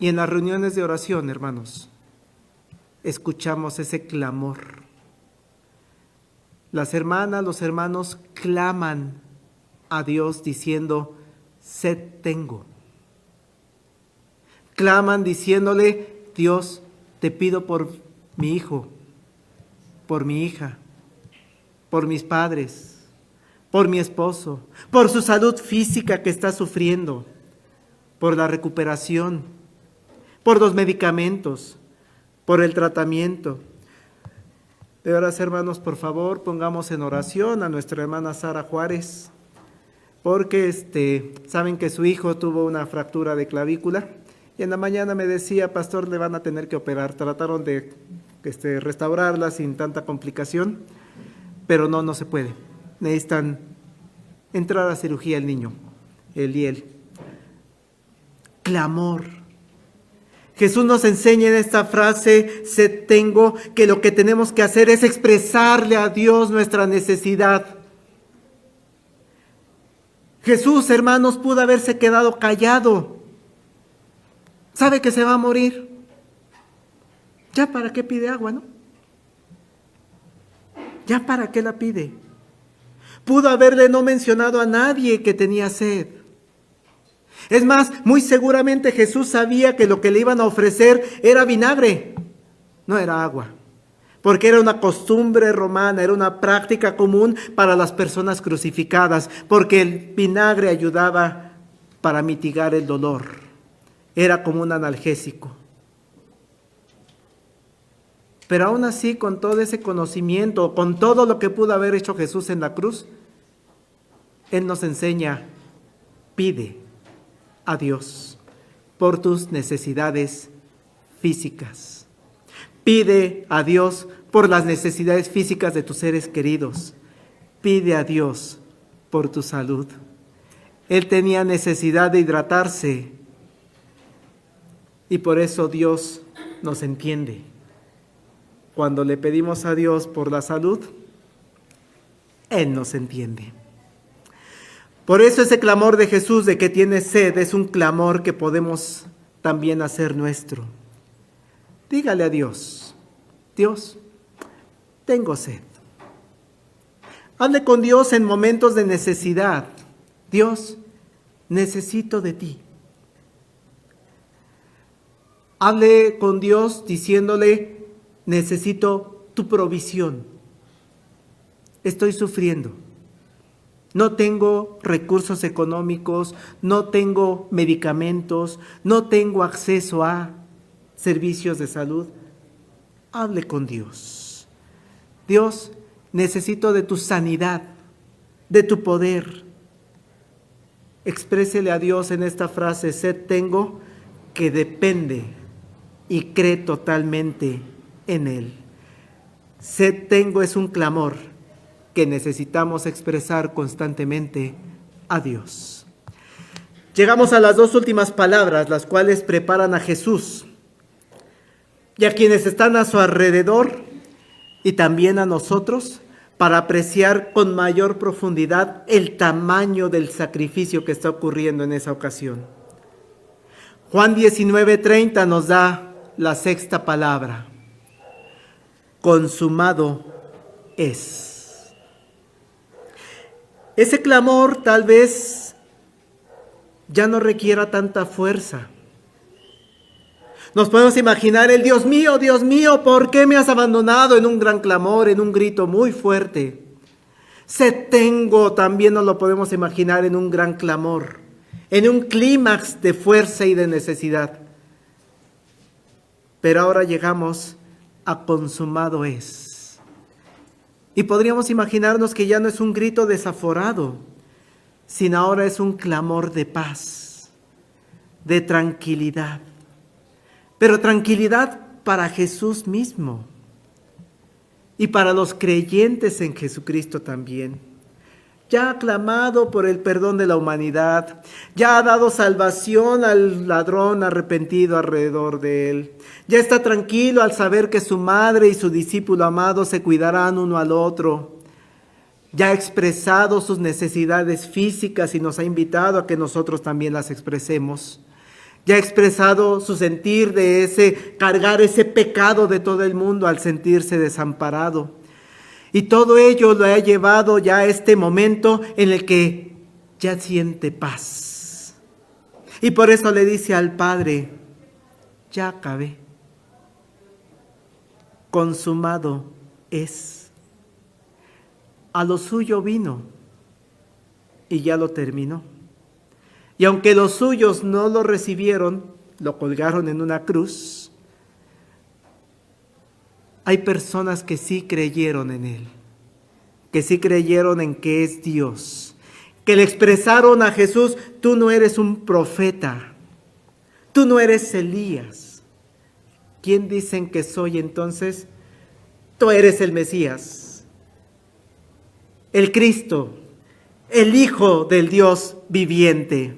Y en las reuniones de oración, hermanos, escuchamos ese clamor. Las hermanas, los hermanos claman a Dios diciendo, sed tengo. Claman diciéndole, Dios, te pido por mi hijo, por mi hija, por mis padres, por mi esposo, por su salud física que está sufriendo, por la recuperación, por los medicamentos, por el tratamiento. De veras, hermanos, por favor, pongamos en oración a nuestra hermana Sara Juárez, porque saben que su hijo tuvo una fractura de clavícula, y en la mañana me decía, pastor, le van a tener que operar. Trataron de restaurarla sin tanta complicación, pero no se puede. Necesitan entrar a cirugía el niño, él y él. Clamor. Jesús nos enseña en esta frase, sed tengo, que lo que tenemos que hacer es expresarle a Dios nuestra necesidad. Jesús, hermanos, pudo haberse quedado callado. Sabe que se va a morir. ¿Ya para qué pide agua, no? ¿Ya para qué la pide? Pudo haberle no mencionado a nadie que tenía sed. Es más, muy seguramente Jesús sabía que lo que le iban a ofrecer era vinagre, no era agua, porque era una costumbre romana, era una práctica común para las personas crucificadas, porque el vinagre ayudaba para mitigar el dolor, era como un analgésico. Pero aún así, con todo ese conocimiento, con todo lo que pudo haber hecho Jesús en la cruz, Él nos enseña, pide a Dios por tus necesidades físicas. Pide a Dios por las necesidades físicas de tus seres queridos. Pide a Dios por tu salud. Él tenía necesidad de hidratarse y por eso Dios nos entiende. Cuando le pedimos a Dios por la salud, Él nos entiende. Por eso ese clamor de Jesús de que tiene sed es un clamor que podemos también hacer nuestro. Dígale a Dios, Dios, tengo sed. Hable con Dios en momentos de necesidad. Dios, necesito de ti. Hable con Dios diciéndole, necesito tu provisión. Estoy sufriendo. No tengo recursos económicos, no tengo medicamentos, no tengo acceso a servicios de salud. Hable con Dios. Dios, necesito de tu sanidad, de tu poder. Exprésele a Dios en esta frase, sed tengo, que depende y cree totalmente en Él. Sed tengo es un clamor que necesitamos expresar constantemente a Dios. Llegamos a las dos últimas palabras, las cuales preparan a Jesús y a quienes están a su alrededor y también a nosotros para apreciar con mayor profundidad el tamaño del sacrificio que está ocurriendo en esa ocasión. Juan 19:30 nos da la sexta palabra. Consumado es. Ese clamor tal vez ya no requiera tanta fuerza. Nos podemos imaginar el Dios mío, ¿por qué me has abandonado? En un gran clamor, en un grito muy fuerte. Sed tengo, también nos lo podemos imaginar en un gran clamor, en un clímax de fuerza y de necesidad. Pero ahora llegamos a consumado es. Y podríamos imaginarnos que ya no es un grito desaforado, sino ahora es un clamor de paz, de tranquilidad. Pero tranquilidad para Jesús mismo y para los creyentes en Jesucristo también. Ya ha clamado por el perdón de la humanidad, ya ha dado salvación al ladrón arrepentido alrededor de él. Ya está tranquilo al saber que su madre y su discípulo amado se cuidarán uno al otro. Ya ha expresado sus necesidades físicas y nos ha invitado a que nosotros también las expresemos. Ya ha expresado su sentir de cargar ese pecado de todo el mundo al sentirse desamparado. Y todo ello lo ha llevado ya a este momento en el que ya siente paz. Y por eso le dice al Padre, ya acabé. Consumado es. A lo suyo vino y ya lo terminó. Y aunque los suyos no lo recibieron, lo colgaron en una cruz, hay personas que sí creyeron en Él, que sí creyeron en que es Dios, que le expresaron a Jesús, tú no eres un profeta, tú no eres Elías. ¿Quién dicen que soy entonces? Tú eres el Mesías, el Cristo, el Hijo del Dios viviente.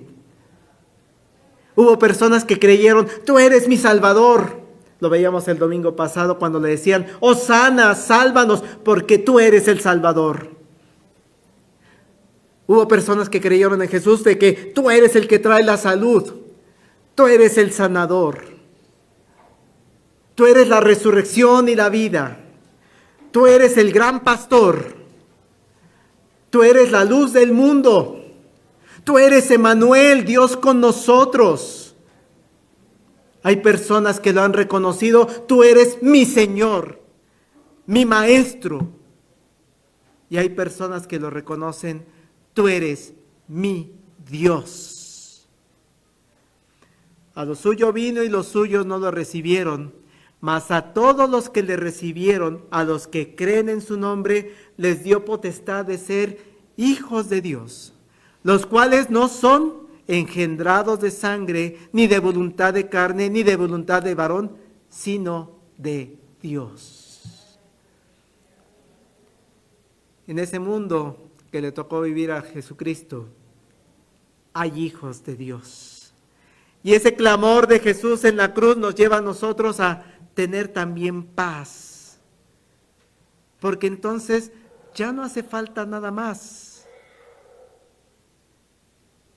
Hubo personas que creyeron, tú eres mi Salvador. Lo veíamos el domingo pasado cuando le decían, Hosana, sálvanos, porque tú eres el Salvador. Hubo personas que creyeron en Jesús de que tú eres el que trae la salud, tú eres el sanador, tú eres la resurrección y la vida, tú eres el gran pastor, tú eres la luz del mundo. Tú eres Emmanuel, Dios con nosotros. Hay personas que lo han reconocido, tú eres mi Señor, mi Maestro. Y hay personas que lo reconocen, tú eres mi Dios. A lo suyo vino y los suyos no lo recibieron, mas a todos los que le recibieron, a los que creen en su nombre, les dio potestad de ser hijos de Dios. los cuales no son engendrados de sangre, ni de voluntad de carne, ni de voluntad de varón, sino de Dios. En ese mundo que le tocó vivir a Jesucristo, hay hijos de Dios. Y ese clamor de Jesús en la cruz nos lleva a nosotros a tener también paz. Porque entonces ya no hace falta nada más.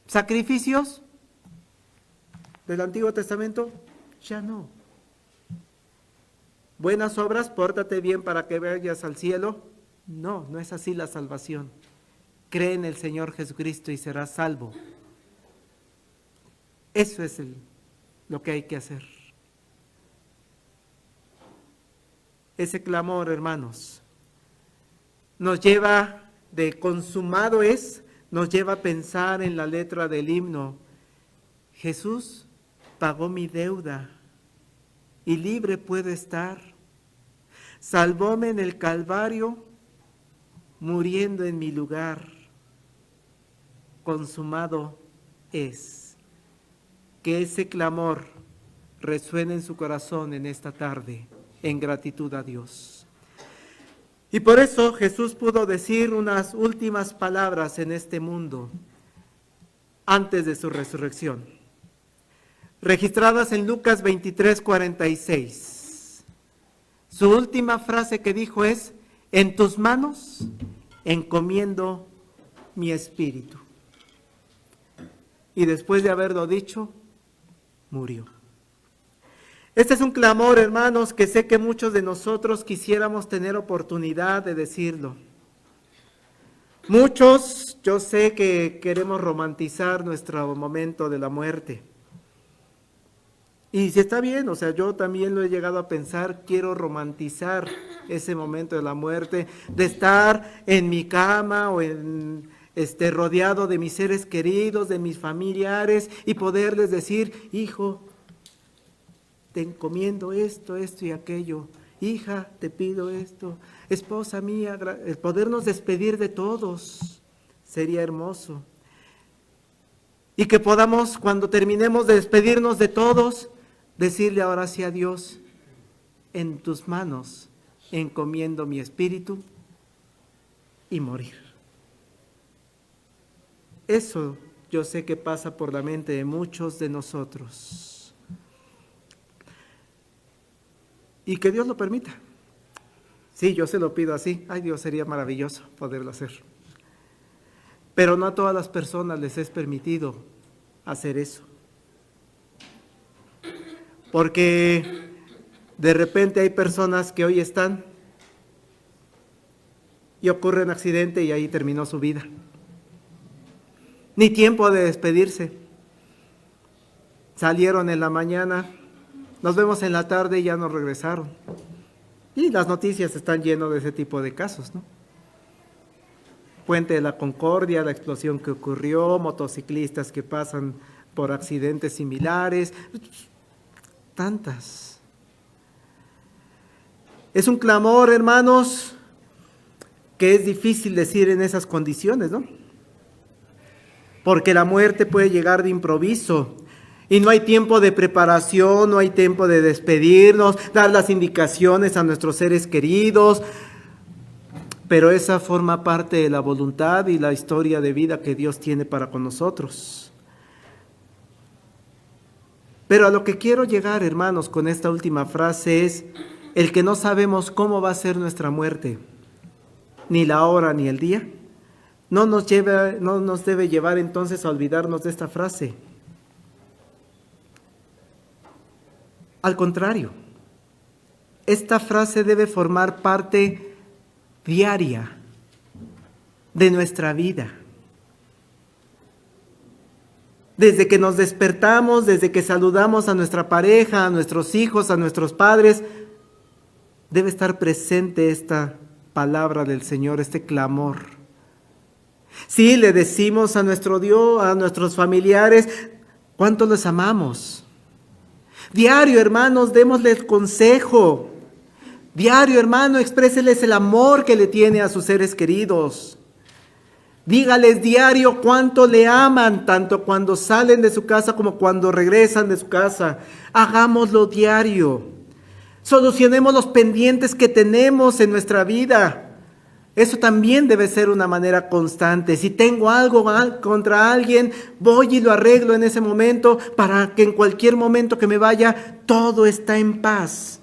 ¿Sacrificios del Antiguo Testamento? Ya no. ¿Buenas obras? Pórtate bien para que vayas al cielo. No, no es así la salvación. Cree en el Señor Jesucristo y serás salvo. Eso es lo que hay que hacer. Ese clamor, hermanos, nos lleva de consumado es, nos lleva a pensar en la letra del himno. Jesús pagó mi deuda y libre puedo estar. Salvóme en el Calvario, muriendo en mi lugar. Consumado es. Que ese clamor resuene en su corazón en esta tarde, en gratitud a Dios. Y por eso Jesús pudo decir unas últimas palabras en este mundo, antes de su resurrección, registradas en Lucas 23:46. Su última frase que dijo es: en tus manos encomiendo mi espíritu. Y después de haberlo dicho, murió. Este es un clamor, hermanos, que sé que muchos de nosotros quisiéramos tener oportunidad de decirlo. Muchos, yo sé que queremos romantizar nuestro momento de la muerte. Y si está bien, o sea, yo también lo he llegado a pensar, quiero romantizar ese momento de la muerte, de estar en mi cama o rodeado de mis seres queridos, de mis familiares, y poderles decir: hijo, te encomiendo esto y aquello. Hija, te pido esto. Esposa mía, el podernos despedir de todos sería hermoso. Y que podamos, cuando terminemos de despedirnos de todos, decirle ahora sí a Dios: en tus manos encomiendo mi espíritu, y morir. Eso yo sé que pasa por la mente de muchos de nosotros. Y que Dios lo permita. Sí, yo se lo pido así. Ay, Dios, sería maravilloso poderlo hacer. Pero no a todas las personas les es permitido hacer eso. Porque de repente hay personas que hoy están y ocurre un accidente y ahí terminó su vida. Ni tiempo de despedirse. Salieron en la mañana, nos vemos en la tarde y ya no regresaron. Y las noticias están llenas de ese tipo de casos, ¿no? Puente de la Concordia, la explosión que ocurrió, motociclistas que pasan por accidentes similares, tantas. Es un clamor, hermanos, que es difícil decir en esas condiciones, ¿no? Porque la muerte puede llegar de improviso y no hay tiempo de preparación, no hay tiempo de despedirnos, dar las indicaciones a nuestros seres queridos, pero esa forma parte de la voluntad y la historia de vida que Dios tiene para con nosotros. Pero a lo que quiero llegar, hermanos, con esta última frase es el que no sabemos cómo va a ser nuestra muerte, ni la hora ni el día. No nos debe llevar entonces a olvidarnos de esta frase. Al contrario, esta frase debe formar parte diaria de nuestra vida. Desde que nos despertamos, desde que saludamos a nuestra pareja, a nuestros hijos, a nuestros padres, debe estar presente esta palabra del Señor, este clamor. Sí, le decimos a nuestro Dios, a nuestros familiares, cuánto los amamos. Diario, hermanos, démosles consejo. Diario, hermano, expréseles el amor que le tiene a sus seres queridos. Dígales diario cuánto le aman, tanto cuando salen de su casa como cuando regresan de su casa. Hagámoslo diario. Solucionemos los pendientes que tenemos en nuestra vida. Eso también debe ser una manera constante. Si tengo algo contra alguien, voy y lo arreglo en ese momento para que en cualquier momento que me vaya, todo está en paz.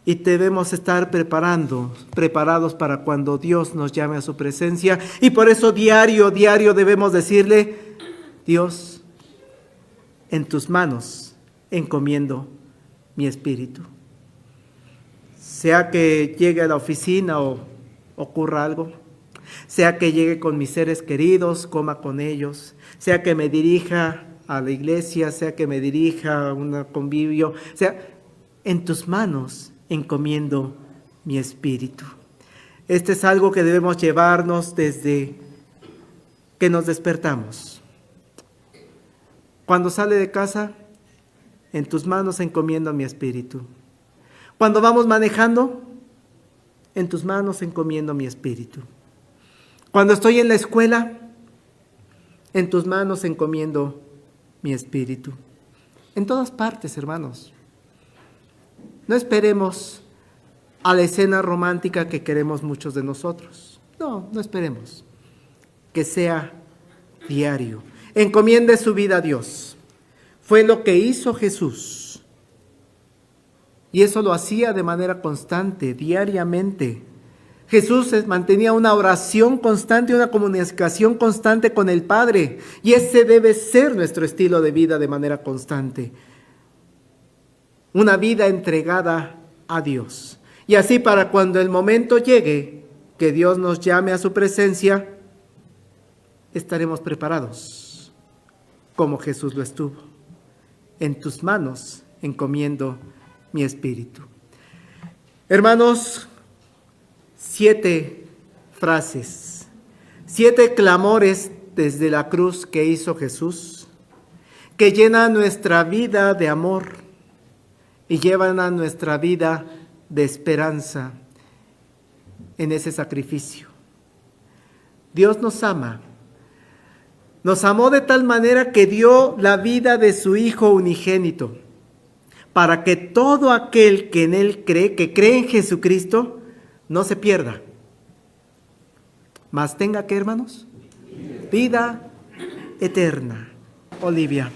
Y debemos estar preparados para cuando Dios nos llame a su presencia. Y por eso diario debemos decirle: Dios, en tus manos encomiendo mi espíritu. Sea que llegue a la oficina o ocurra algo, sea que llegue con mis seres queridos, coma con ellos, sea que me dirija a la iglesia, sea que me dirija a un convivio, sea, en tus manos encomiendo mi espíritu. Este es algo que debemos llevarnos desde que nos despertamos. Cuando sale de casa, en tus manos encomiendo mi espíritu. Cuando vamos manejando, en tus manos encomiendo mi espíritu. Cuando estoy en la escuela, en tus manos encomiendo mi espíritu. En todas partes, hermanos. No esperemos a la escena romántica que queremos muchos de nosotros. No esperemos. Que sea diario. Encomiende su vida a Dios. Fue lo que hizo Jesús. Y eso lo hacía de manera constante, diariamente. Jesús mantenía una oración constante, una comunicación constante con el Padre. Y ese debe ser nuestro estilo de vida de manera constante. Una vida entregada a Dios. Y así para cuando el momento llegue, que Dios nos llame a su presencia, estaremos preparados, como Jesús lo estuvo. En tus manos encomiendo mi espíritu. Hermanos, 7 frases, 7 clamores desde la cruz que hizo Jesús, que llenan nuestra vida de amor y llevan a nuestra vida de esperanza en ese sacrificio. Dios nos ama. Nos amó de tal manera que dio la vida de su Hijo unigénito, para que todo aquel que en Él cree, que cree en Jesucristo, no se pierda, mas tenga, ¿qué, hermanos? Vida eterna. Olivia.